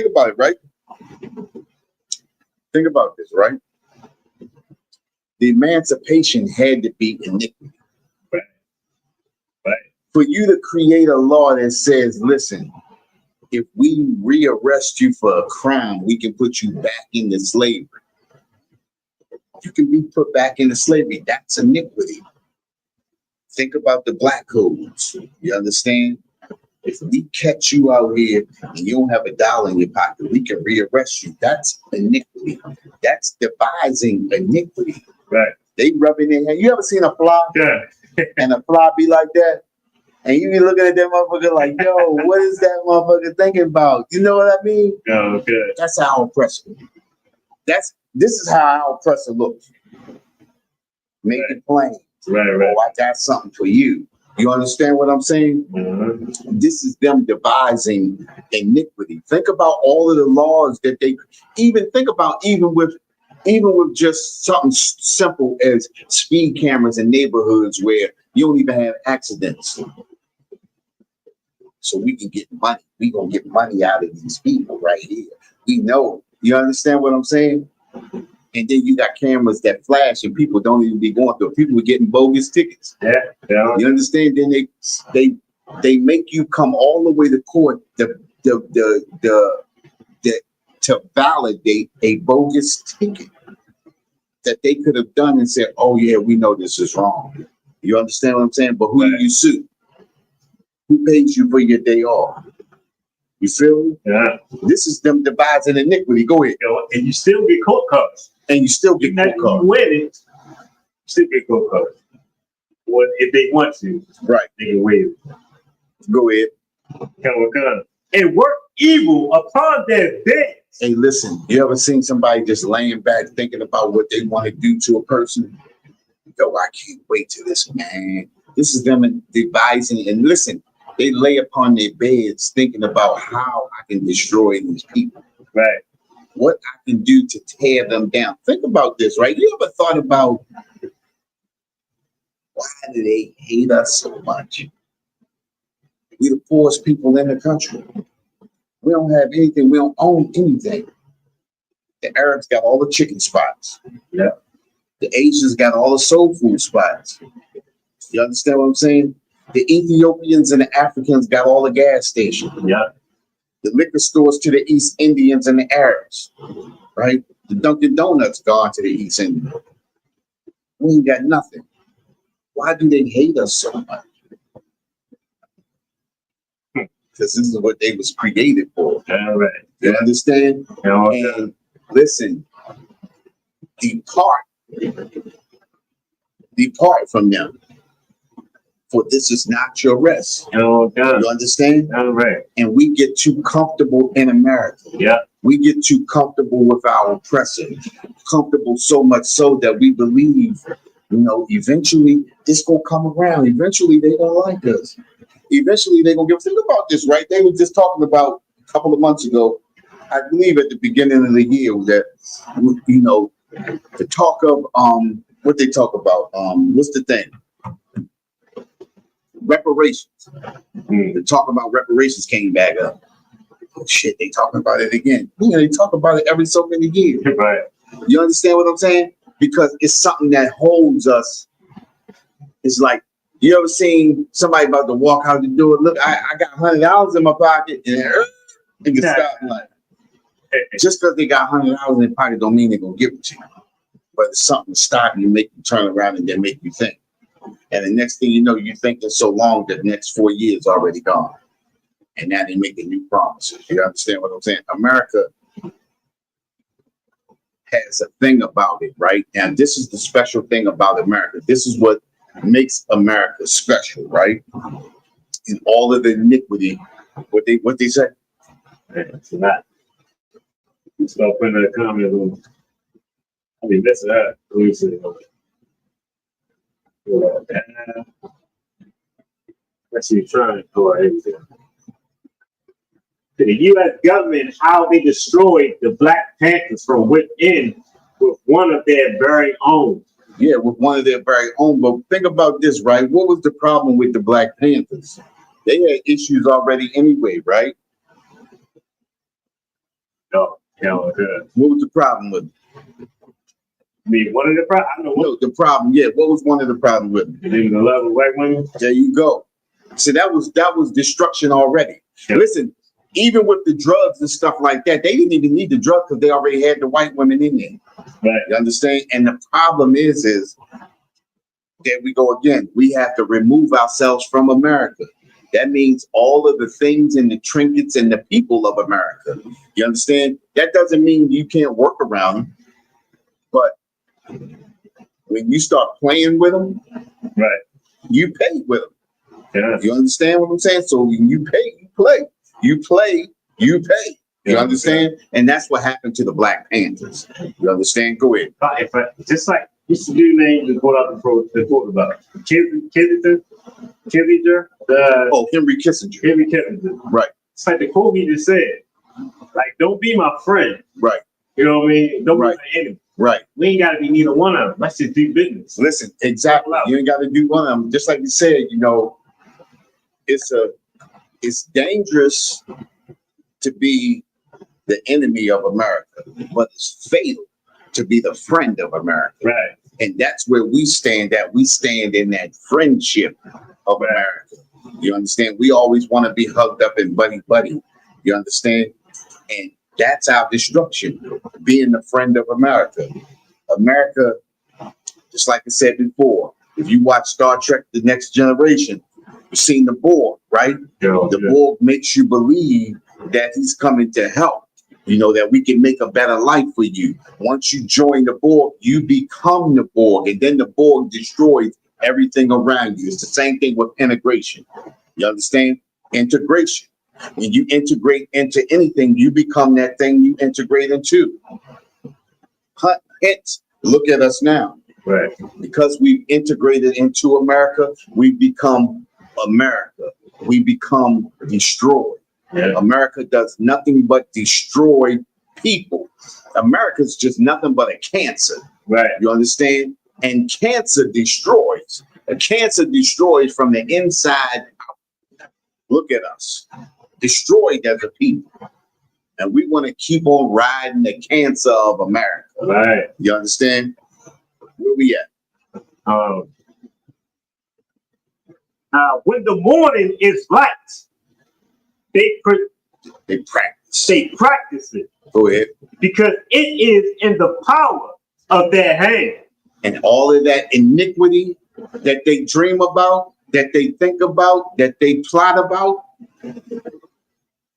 about it, right? Think about this, right? The emancipation had to be iniquity. Right. For you to create a law that says, listen, if we rearrest you for a crime, we can put you back into slavery. You can be put back into slavery. That's iniquity. Think about the black codes. You understand? If we catch you out here and you don't have $1 in your pocket, we can rearrest you. That's iniquity. That's devising iniquity. Right. They rubbing their hand. You ever seen a fly? Yeah. And a fly be like that? And you be looking at that motherfucker like, yo, what is that motherfucker thinking about? You know what I mean? Oh, good. That's our oppressor. This is how our oppressor looks. Make it plain. Right. Oh, I got something for you. You understand what I'm saying? Mm-hmm. This is them devising iniquity. Think about all of the laws that they even with just something simple as speed cameras in neighborhoods where you don't even have accidents. So we can get money. We gonna get money out of these people right here. We know. You understand what I'm saying? And then you got cameras that flash, and people don't even be going through. People are getting bogus tickets. Yeah. You understand? Then they make you come all the way to court to validate a bogus ticket that they could have done and said, "Oh yeah, we know this is wrong." You understand what I'm saying? But who do you sue? Who pays you for your day off? You feel me? Yeah. This is them devising iniquity. Go ahead. And you still get court cards. And you still get court cards. You win it, you still get court cards. Well, if they want to, right? They can waive it. Go ahead. And work evil upon their beds. Hey, listen, you ever seen somebody just laying back thinking about what they want to do to a person? Yo, I can't wait till this, man. This is them devising. And listen, they lay upon their beds thinking about how I can destroy these people. Right. What I can do to tear them down. Think about this, right? You ever thought about why do they hate us so much? We're the poorest people in the country. We don't have anything. We don't own anything. The Arabs got all the chicken spots. Yeah. The Asians got all the soul food spots. You understand what I'm saying? The Ethiopians and the Africans got all the gas stations. Yeah. The liquor stores to the East Indians and the Arabs, right? The Dunkin' Donuts gone to the East Indians. We ain't got nothing. Why do they hate us so much? Because this is what they was created for. All right. You understand? Yeah. And listen, depart from them. For this is not your rest. Oh, God. You understand? All right. And we get too comfortable in America. Yeah. We get too comfortable with our oppressor. Comfortable so much so that we believe, eventually it's gonna come around. Eventually they don't like us. Eventually they're gonna give us. Think about this, right? They were just talking about a couple of months ago, I believe at the beginning of the year, that the talk of what they talk about, what's the thing? Reparations. The talk about reparations came back up. Oh shit, they talking about it again. They talk about it every so many years. Right. You understand what I'm saying? Because it's something that holds us. It's like, you ever seen somebody about to walk out the door? Look, I got $100 in my pocket, and nigga stop like. Just because they got $100 in their pocket don't mean they're gonna give it to you. But it's something to stop you, make you turn around, and then make you think. And the next thing you know, you're thinking so long that the next 4 years already gone. And now they're making new promises. You understand what I'm saying? America has a thing about it, right? And this is the special thing about America. This is what makes America special, right? In all of the iniquity, what they say? It's not. Start putting that comment on. I mean, that's that. Let's see, trying to go ahead. The U.S. government, how they destroyed the Black Panthers from within with one of their very own. Yeah, with one of their very own. But think about this, right? What was the problem with the Black Panthers? They had issues already anyway, right? No, hell, good. What was the problem with it? I mean, one of the problems. I don't know No, the problem. Yeah, what was one of the problems with it? They was in love with white women. There you go. So that was destruction already. Yeah. Listen, even with the drugs and stuff like that, they didn't even need the drugs because they already had the white women in there. Right. You understand? And the problem is there we go again. We have to remove ourselves from America. That means all of the things and the trinkets and the people of America. You understand? That doesn't mean you can't work around them. But when you start playing with them, right, you pay with them. Yeah. You understand what I'm saying? So when you pay, you play. You play, you pay. You understand? And that's what happened to the Black Panthers. You understand? Go ahead. Just like used to do names and put out the quote about Kissinger, Henry Kissinger. Henry Kissinger. Right. It's like the quote he just said. Like, don't be my friend. Right. You know what I mean? Don't be my enemy. Right. We ain't got to be neither one of them. Let's just do business. Listen, exactly. You ain't got to do one of them. Just like you said, it's dangerous to be the enemy of America, but it's fatal to be the friend of America. Right. And that's where we stand at. We stand in that friendship of America. You understand? We always want to be hugged up and buddy. You understand? And that's our destruction, being the friend of America. America, just like I said before, if you watch Star Trek The Next Generation, you've seen the Borg, right? The Borg makes you believe that he's coming to help, that we can make a better life for you. Once you join the Borg, you become the Borg, and then the Borg destroys everything around you. It's the same thing with integration. You understand? Integration. When you integrate into anything, you become that thing you integrate into. Hence, look at us now. Right. Because we've integrated into America, we become America. We become destroyed. Yeah. America does nothing but destroy people. America's just nothing but a cancer. Right. You understand? And cancer destroys. A cancer destroys from the inside out. Look at us. Destroyed as a people. And we want to keep on riding the cancer of America. Right. You understand? Where we at? When the morning is light, they practice it. Go ahead. Because it is in the power of their hand. And all of that iniquity that they dream about, that they think about, that they plot about,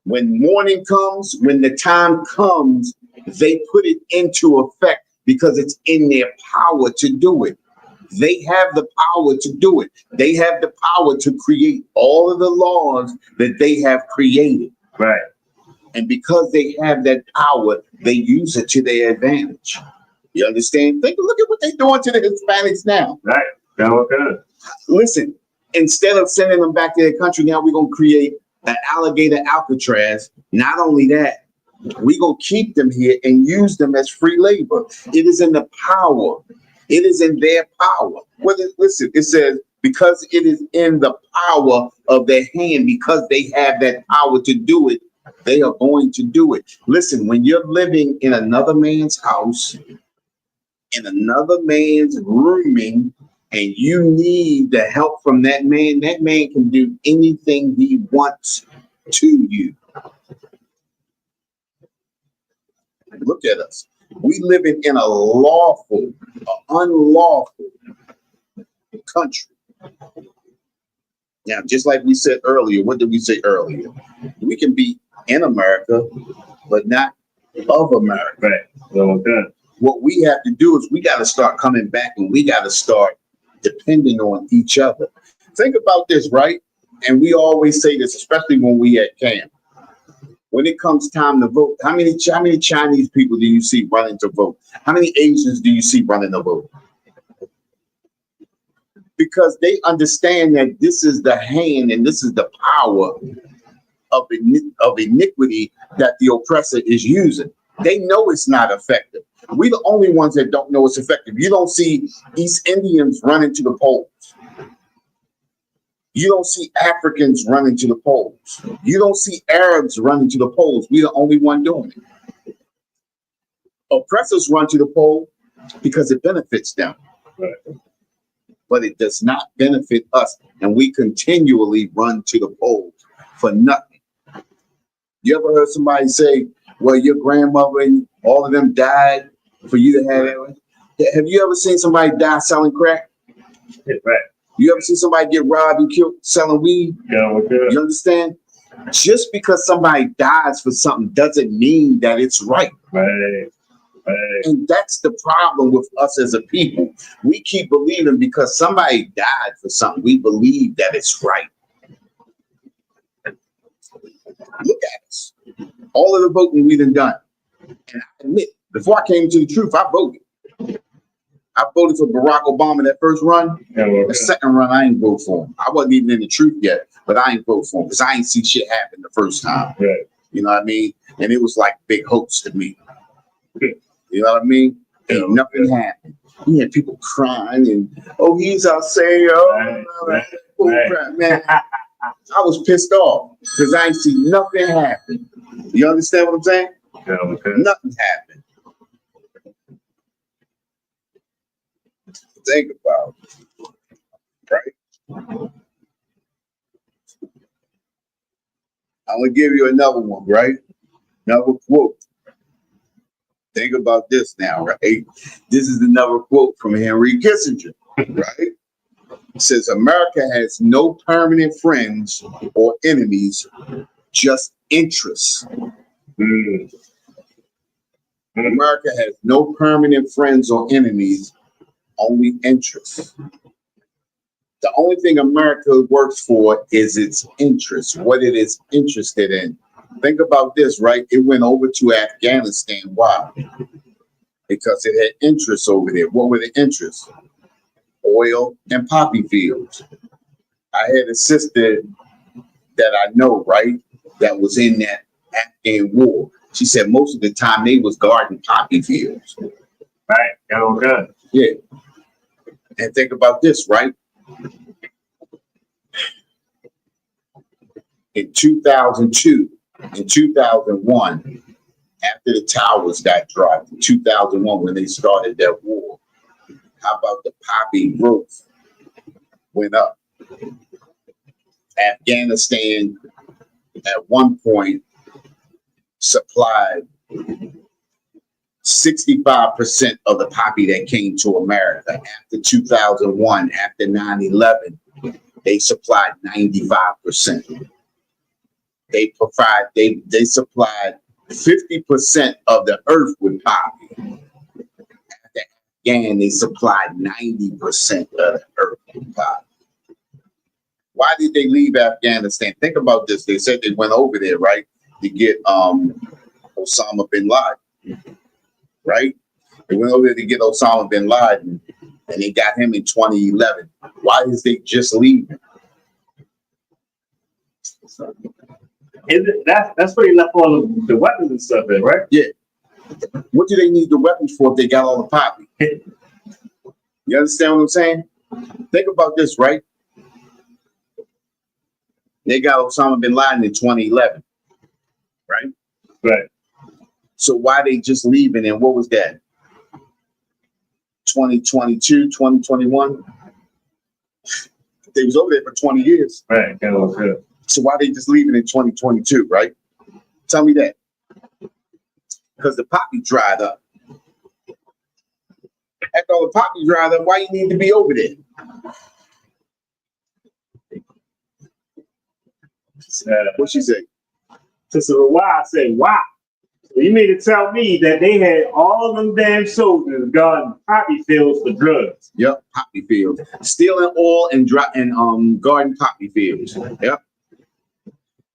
when morning comes, when the time comes, they put it into effect because it's in their power to do it. They have the power to do it. They have the power to create all of the laws that they have created. Right. And because they have that power, they use it to their advantage. You understand? Look at what they're doing to the Hispanics now. Right. Okay. Listen, instead of sending them back to their country, now we're going to create an alligator Alcatraz. Not only that, we're going to keep them here and use them as free labor. It is in the power. It is in their power. Listen, it says, because it is in the power of their hand, because they have that power to do it, they are going to do it. Listen, when you're living in another man's house, in another man's rooming, and you need the help from that man can do anything he wants to you. Look at us. We live in a lawful, unlawful country. Now, just like we said earlier, what did we say earlier? We can be in America, but not of America. Right. Okay. What we have to do is we got to start coming back, and we got to start depending on each other. Think about this, right? And we always say this, especially when we at camp. When it comes time to vote, how many Chinese people do you see running to vote? How many Asians do you see running to vote? Because they understand that this is the hand and this is the power of iniquity that the oppressor is using. They know it's not effective. We're the only ones that don't know it's effective. You don't see East Indians running to the polls. You don't see Africans running to the polls. You don't see Arabs running to the polls. We're the only one doing it. Oppressors run to the poll because it benefits them. Right. But it does not benefit us. And we continually run to the polls for nothing. You ever heard somebody say, well, your grandmother and all of them died for you to have that? Have you ever seen somebody die selling crack? Yeah, right. You ever see somebody get robbed and killed selling weed? Yeah, okay. You understand? Just because somebody dies for something doesn't mean that it's right. Right. And that's the problem with us as a people. We keep believing because somebody died for something, we believe that it's right. Look at us. All of the voting we done. And I admit, before I came to the truth, I voted. I voted for Barack Obama that first run. Yeah, okay. The second run, I ain't vote for him. I wasn't even in the truth yet, but I ain't vote for him because I ain't see shit happen the first time. Right. You know what I mean? And it was like big hopes to me. You know what I mean? Ain't nothing happened. You had people crying and, oh, he's our savior. Right. Man, I was pissed off because I ain't see nothing happen. You understand what I'm saying? Yeah, okay. Nothing happened. Think about it, right? I'm gonna give you another one, right? Another quote. Think about this now, right? This is another quote from Henry Kissinger, right? It says, America has no permanent friends or enemies, just interests. America has no permanent friends or enemies, only interests. The only thing America works for is its interests, what it is interested in. Think about this, right? It went over to Afghanistan. Why? Because it had interests over there. What were the interests? Oil and poppy fields. I had a sister that I know, right, that was in that Afghan war. She said most of the time they was guarding poppy fields. Right. Oh, good. Yeah. And think about this, right? In 2002, in 2001, After the towers got dropped in 2001 when they started that war, how about the poppy growth went up? Afghanistan at one point supplied 65% of the poppy that came to America. After 2001, after 9/11, they supplied 95%. They supplied 50% of the earth with poppy. After Afghan, they supplied 90% of the earth with poppy. Why did they leave Afghanistan? Think about this. They said they went over there, right, to get Osama bin Laden, right? They went over there to get Osama bin Laden, and they got him in 2011. Why is they just leaving? That's where they left all of the weapons and stuff in, right? Yeah. What do they need the weapons for if they got all the poppy? You understand what I'm saying? Think about this, right? They got Osama bin Laden in 2011, right? Right. So why they just leaving? And what was that? 2022, 2021? They was over there for 20 years. Right. Kind of good. So why they just leaving in 2022, right? Tell me that. Because the poppy dried up. After all the poppy dried up, why you need to be over there? What she say? Sister Why I said, wow. So you mean to tell me that they had all them damn soldiers guarding poppy fields for drugs? Yep, poppy fields. Stealing oil and guarding poppy fields. Yep.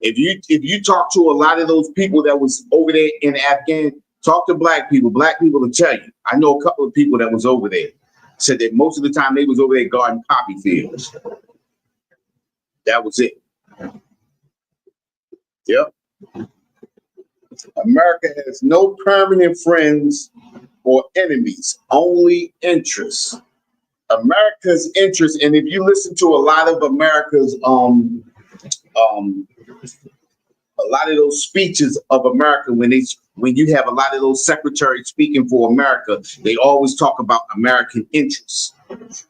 If you talk to a lot of those people that was over there in Afghan, talk to black people will tell you. I know a couple of people that was over there. Said that most of the time they was over there guarding poppy fields. That was it. Yep. America has no permanent friends or enemies, only interests. America's interest, and if you listen to a lot of America's a lot of those speeches of America, when you have a lot of those secretaries speaking for America, they always talk about American interests.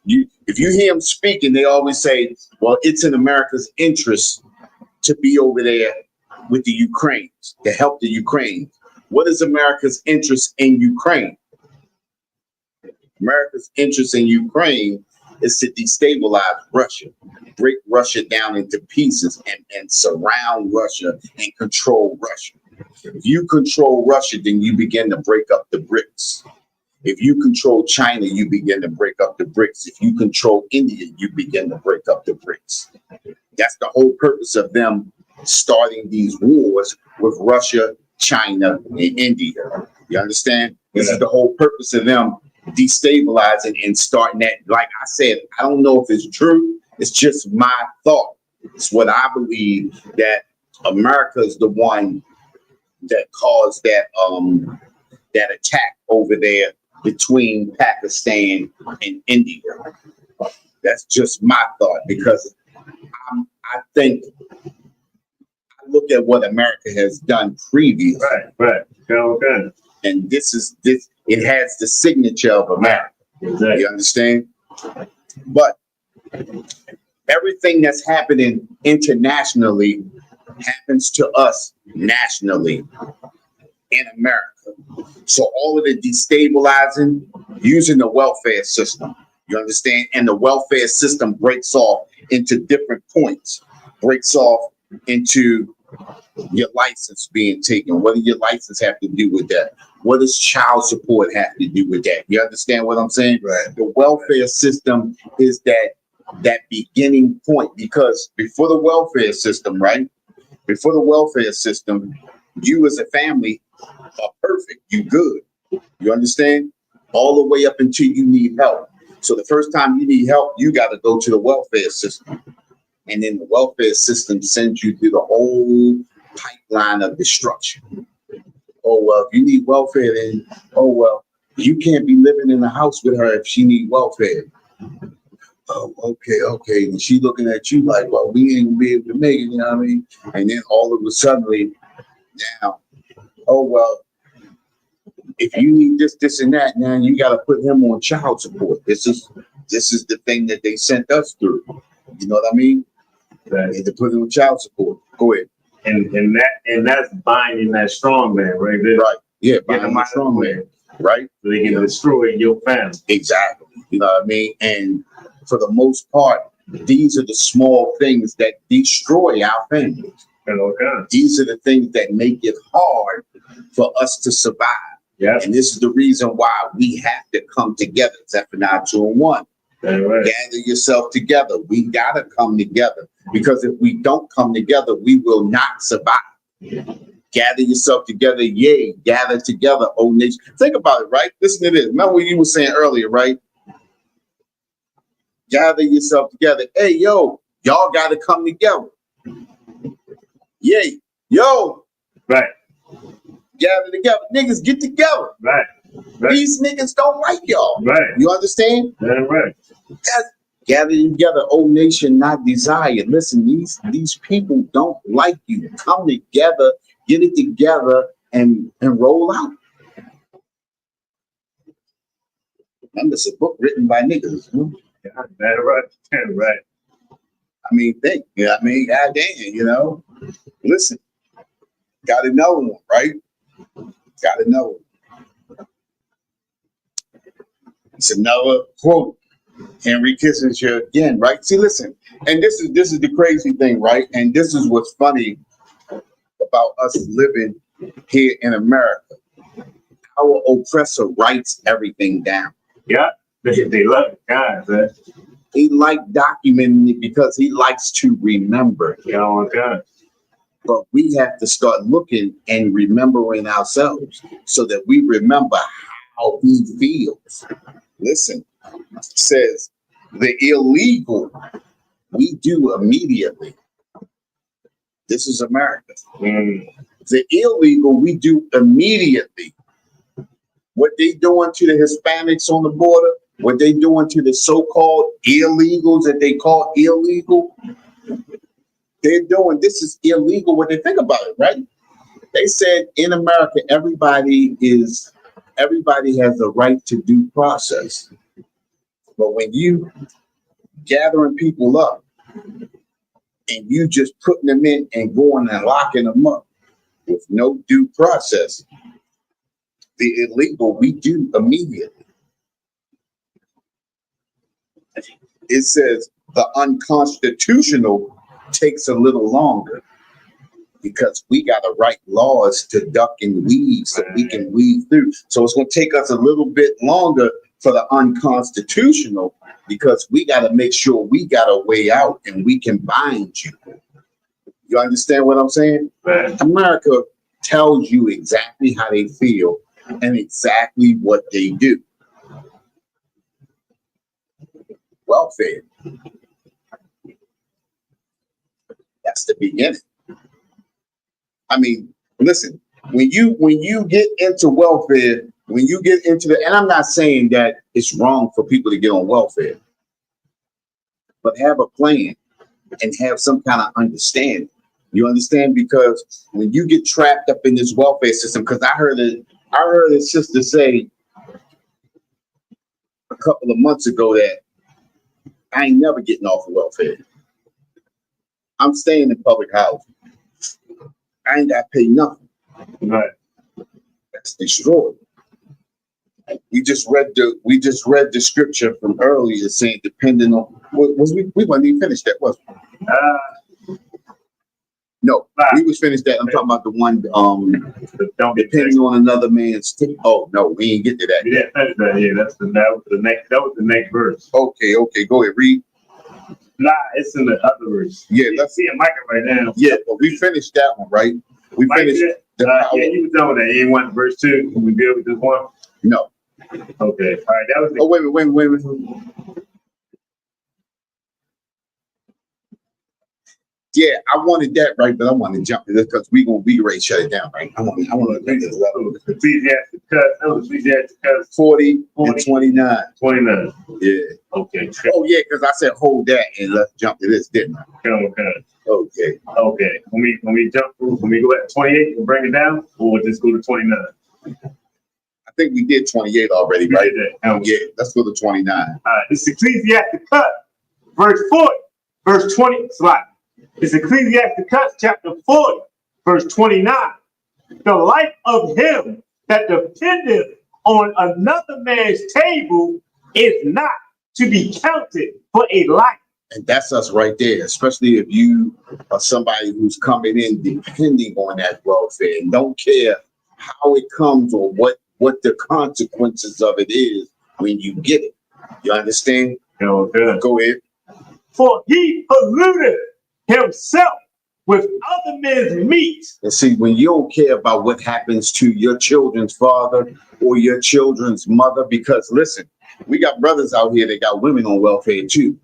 If you hear them speaking, they always say, well, it's in America's interest to be over there with the Ukrainians, to help the Ukraine. What is America's interest in Ukraine? America's interest in Ukraine is to destabilize Russia, break Russia down into pieces and surround Russia and control Russia. If you control Russia, then you begin to break up the BRICS. If you control China, you begin to break up the BRICS. If you control India, you begin to break up the BRICS. That's the whole purpose of them starting these wars with Russia, China, and India. You understand? This is the whole purpose of them destabilizing and starting that. Like I said, I don't know if it's true. It's just my thought. It's what I believe, that America is the one that caused that that attack over there between Pakistan and India. That's just my thought, because I think I look at what America has done previously. Right. Okay. And this. It has the signature of America. Exactly. You understand? But everything that's happening internationally happens to us nationally in America. So all of the destabilizing using the welfare system, you understand? And the welfare system breaks off into different points, breaks off into your license being taken. What does your license have to do with that? What does child support have to do with that? You understand what I'm saying? Right. The welfare system is that beginning point, because before the welfare system, right? Before the welfare system, you as a family are perfect. You good. You understand? All the way up until you need help. So the first time you need help, you got to go to the welfare system. And then the welfare system sends you through the whole pipeline of destruction. Oh, well, if you need welfare, then, oh, well, you can't be living in the house with her if she need welfare. Oh, okay. And she looking at you like, well, we ain't gonna be able to make it, you know what I mean? And then all of a sudden, now, oh, well, If you need this, this, and that, now you got to put him on child support. This is the thing that they sent us through. You know what I mean? Right. They had to put him on child support. Go ahead. And that's binding that strong man right there. Right. Yeah, binding the strong man. Right. So they can destroy your family. Exactly. You know what I mean? And for the most part, these are the small things that destroy our families. Okay. These are the things that make it hard for us to survive. Yeah. And this is the reason why we have to come together. Zephaniah 2:1. Right. Gather yourself together. We gotta come together, because if we don't come together, we will not survive. Gather yourself together, yea, gather together, O nation. Think about it, right? Listen to this. Remember what you were saying earlier, right? Gather yourself together. Hey, yo, y'all gotta come together. Yay, yo. Right. Gather together. Niggas, get together. Right. These niggas don't like y'all. Right. You understand? Right. That's gather together, O nation not desired. Listen, these people don't like you. Come together, get it together, and roll out. Remember, it's a book written by niggas. Yeah, right. Right. I mean, think. You know what I mean? God damn, you know. Listen, got another one, right? Got another one. It's another quote. Henry Kissinger again, right? See, listen, and this is the crazy thing, right? And this is what's funny about us living here in America. Our oppressor writes everything down. Yeah, they love it, guys. He like documenting it because he likes to remember. Yeah, oh my God. But we have to start looking and remembering ourselves so that we remember how he feels. Listen, it says the illegal we do immediately. This is America. The illegal we do immediately. What they doing to the Hispanics on the border, what they doing to the so-called illegals that they call illegal, they're doing, this is illegal when they think about it, right? They said in America, everybody has a right to due process. But when you gathering people up and you just putting them in and going and locking them up with no due process, the illegal we do immediately. It says the unconstitutional takes a little longer because we got to write laws to duck and weave so we can weave through. So it's going to take us a little bit longer for the unconstitutional because we got to make sure we got a way out and we can bind you. You understand what I'm saying? Right. America tells you exactly how they feel and exactly what they do. Welfare. That's the beginning. I mean, listen, when you get into welfare, when you get into the, and I'm not saying that it's wrong for people to get on welfare, but have a plan and have some kind of understanding. You understand? Because when you get trapped up in this welfare system, because I heard a sister say a couple of months ago that I ain't never getting off of welfare. I'm staying in public housing. I ain't got to pay nothing. Right. That's destroyed. We just read the scripture from earlier saying, depending on we wasn't even finished that, was we? No, we was finished that. I'm talking about the one depending on another man's oh no, we ain't get to that. We didn't finish that. Yeah, that was the next verse. Okay, go ahead, read. Nah, it's in the other verse. Yeah, let's see a mic right now. Yeah, but we finished that one, right? We finished yeah, you were done with that. You ain't want verse 2. Can we deal with this one? No. Okay. All right. That was. Oh wait a minute. Yeah, I wanted that right, but I want to jump to this because we gonna be ready to shut it down, right? I want to make this level. Ecclesiastes 40 and 29. 29. Yeah. Okay. Oh yeah, because I said hold that and let's jump to this, didn't I? Okay. Okay. When we jump through, when we go at 28 and bring it down, or we'll just go to 29. I think we did 28 already, right? Yeah, let's go to 29. It's Ecclesiastes verse 40, verse 20. It's Ecclesiastes chapter 40, verse 29. The life of him that dependeth on another man's table is not to be counted for a life. And that's us right there, especially if you are somebody who's coming in depending on that welfare and don't care how it comes or what the consequences of it is when you get it. You understand? Okay. Go ahead. For he polluted himself with other men's meat. And see, when you don't care about what happens to your children's father or your children's mother, because listen, we got brothers out here that got women on welfare too.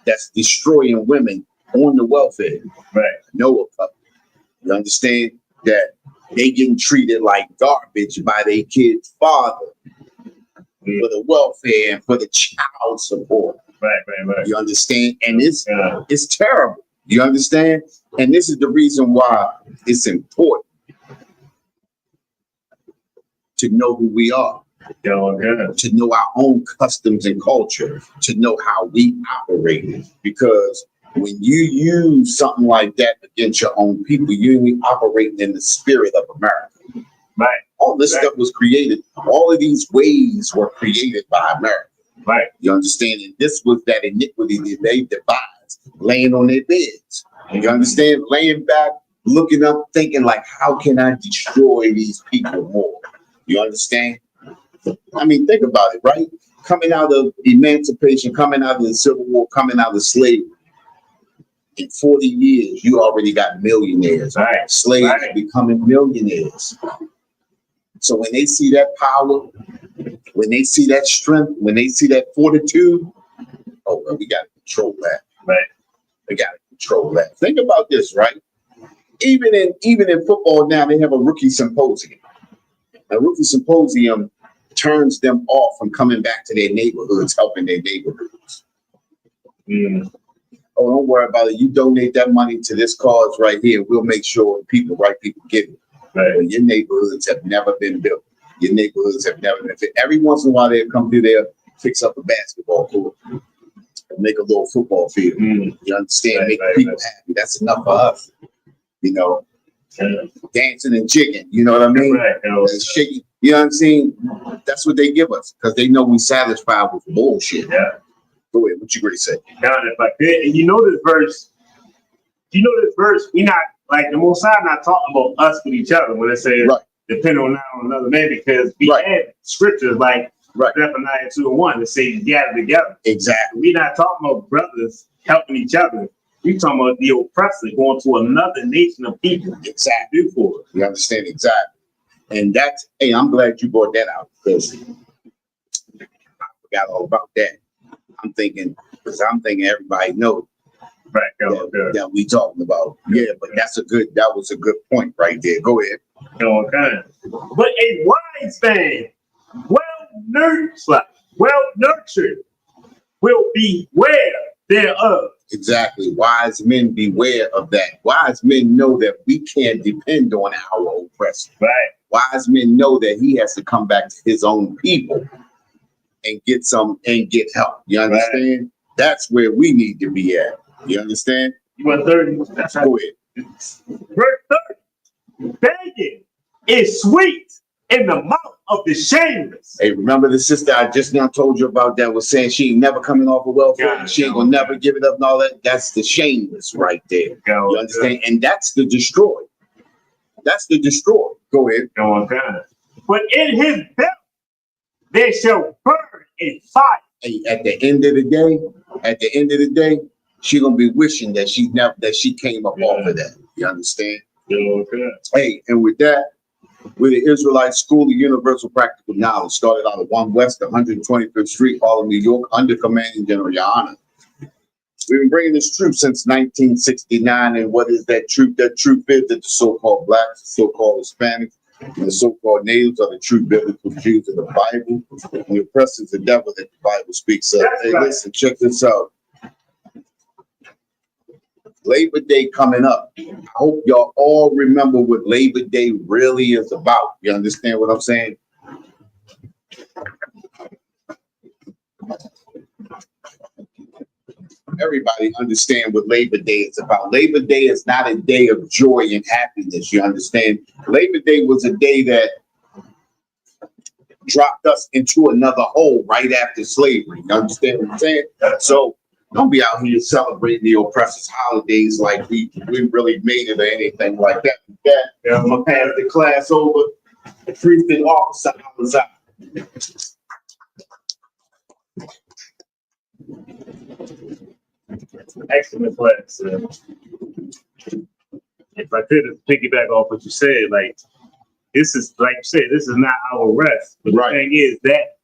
That's destroying women on the welfare. Right. Noah puppy. You understand that they getting treated like garbage by their kid's father for the welfare and for the child support. Right. You understand? And it's terrible. You understand? And this is the reason why it's important to know who we are. To know our own customs and culture, to know how we operate. Because when you use something like that against your own people, you're operating in the spirit of America. Right. All this stuff was created. All of these ways were created by America. Right. You understand? And this was that iniquity that they devised, laying on their beds. You understand? Laying back, looking up, thinking like, how can I destroy these people more? You understand? I mean, think about it, right? Coming out of emancipation, coming out of the Civil War, coming out of slavery. In 40 years, you already got millionaires. Right. Slaves becoming millionaires. So when they see that power, when they see that strength, when they see that fortitude, oh, well, we got to control that. Right. We got to control that. Think about this, right? Even in football now, they have a rookie symposium. A rookie symposium turns them off from coming back to their neighborhoods, helping their neighborhoods. Oh, don't worry about it. You donate that money to this cause right here. We'll make sure right people get it. Right. But your neighborhoods have never been built. Your neighborhoods have never been fixed. Every once in a while, they'll come through there, fix up a basketball court, and make a little football field. You understand? Make people happy. That's enough for us. You know, dancing and jigging. You know what I mean? Shaking. You know what I'm saying? That's what they give us because they know we satisfied with bullshit. Yeah. Go ahead. What you ready to say? Now, if I could, and you know this verse, we not like the Most High not talking about us with each other when it says depend on another man, because we had scriptures like Zephaniah 2:1 that say gather together. Exactly. We not talking about brothers helping each other. We talking about the oppressor going to another nation of people. Exactly. For it. You understand? Exactly. And that's, hey, I'm glad you brought that out because I forgot all about that. I'm thinking everybody knows that we talking about. Yeah, but that was a good point right there. Go ahead. Okay. But a wise man, well nurtured, will beware thereof. Exactly. Wise men beware of that. Wise men know that we can't depend on our oppressor. Right. Wise men know that he has to come back to his own people and get help. You understand? Right. That's where we need to be at. You understand? You want 30? That's right. Go ahead. Verse 30. Begging is sweet in the mouth of the shameless. Hey, remember the sister I just now told you about that was saying she ain't never coming off of welfare. She ain't gonna never give it up and all that. That's the shameless right there. You understand? And that's the destroyed. That's the destroyed. Go ahead. But in his belly there shall burn a fire. Hey, at the end of the day, she gonna be wishing that she came up off of that. You understand? Hey, and with that, we're the Israelite School of Universal Practical Knowledge. Started out at 1 West 125th Street, Harlem, New York, under Commanding General Your Honor. We've been bringing this truth since 1969. And what is that truth? That truth is that the so-called blacks, the so-called Hispanics, and the so-called natives are the true biblical Jews of the Bible. And the oppressor is the devil that the Bible speaks of. Hey, listen, check this out. Labor Day coming up. I hope y'all all remember what Labor Day really is about. You understand what I'm saying? Everybody understand what Labor Day is about. Labor Day is not a day of joy and happiness. You understand? Labor Day was a day that dropped us into another hole right after slavery. You understand what I'm saying? So don't be out here celebrating the oppressors' holidays like we really made it or anything like that. Yeah, I'm gonna pass the class over. Freaking officer outside. Excellent class. If I could piggyback off what you said, like this is like you said, this is not our rest. But right. The thing is that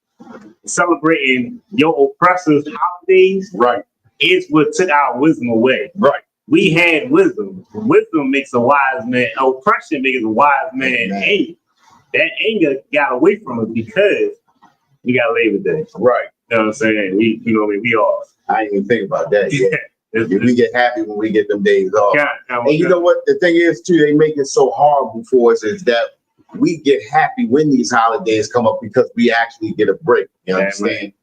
celebrating your oppressors' holidays, right, is what took our wisdom away. Right. We had wisdom. Wisdom makes a wise man. Oppression makes a wise man angry. That anger got away from us because we got Labor Day. Right. You know what I'm saying? We all. I ain't even think about that yet. We get happy when we get them days off. And you know what? The thing is, too, they make it so horrible for us is that we get happy when these holidays come up because we actually get a break. You understand?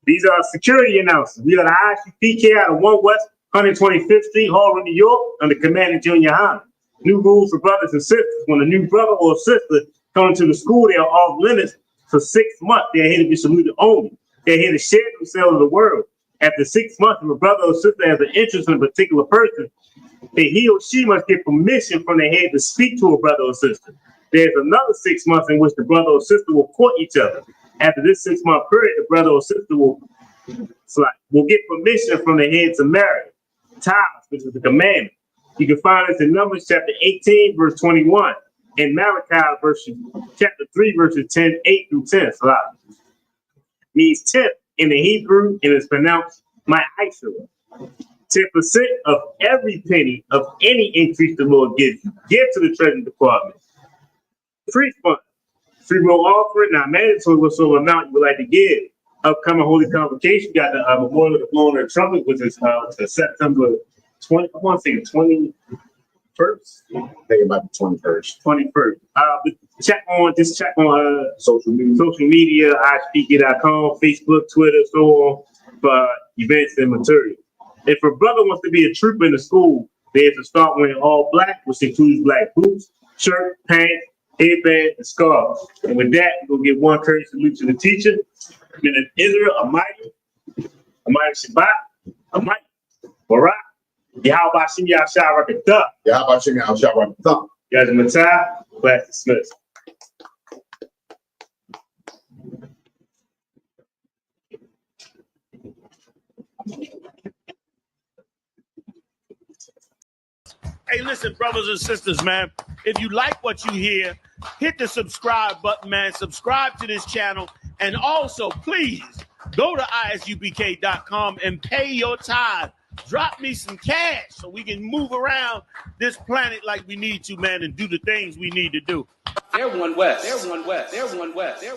These are security announcements. We are the ICPK out of 1 West 125th Street, Harlem, New York, under Commander Junior High. New rules for brothers and sisters. When a new brother or sister comes to the school, they are off limits for 6 months. They're here to be saluted only. They're here to share themselves with the world. After 6 months, if a brother or sister has an interest in a particular person, he or she must get permission from the head to speak to a brother or sister. There's another 6 months in which the brother or sister will court each other. After this 6 month period, the brother or sister will get permission from the head to marry. Tithes, which is the commandment. You can find this in Numbers chapter 18, verse 21, and Malachi chapter 3, verses 8 through 10. Means 10th in the Hebrew, and it's pronounced ma'aseh. 10% of every penny of any increase the Lord gives you. Give to the Treasury Department. Free fund. Free will offering, not mandatory whatsoever amount you would like to give. Upcoming Holy Convocation, got the Memorial of the Blowing of the Trumpet, which is September 20, I want to say the 21st. I think about the 21st. 21st. Check on social media, ISpeaker.com, Facebook, Twitter, so on, for events and material. If a brother wants to be a trooper in the school, they have to start wearing all black, which includes black boots, shirt, pants, headband, and scarf. And with that, we'll give one courtesy salute to the teacher. Minute Israel, Amaya Shabbat, Amaya Barak, Yahweh Shim Yahshua Rakatah. Yahweh Shim Yahshua Rakatah. Guys, Matai, class dismissed. Hey, listen, brothers and sisters, man. If you like what you hear, hit the subscribe button, man. Subscribe to this channel. And also, please, go to isupk.com and pay your tithe. Drop me some cash so we can move around this planet like we need to, man, and do the things we need to do. They're one West. They're one West. They're one West. They're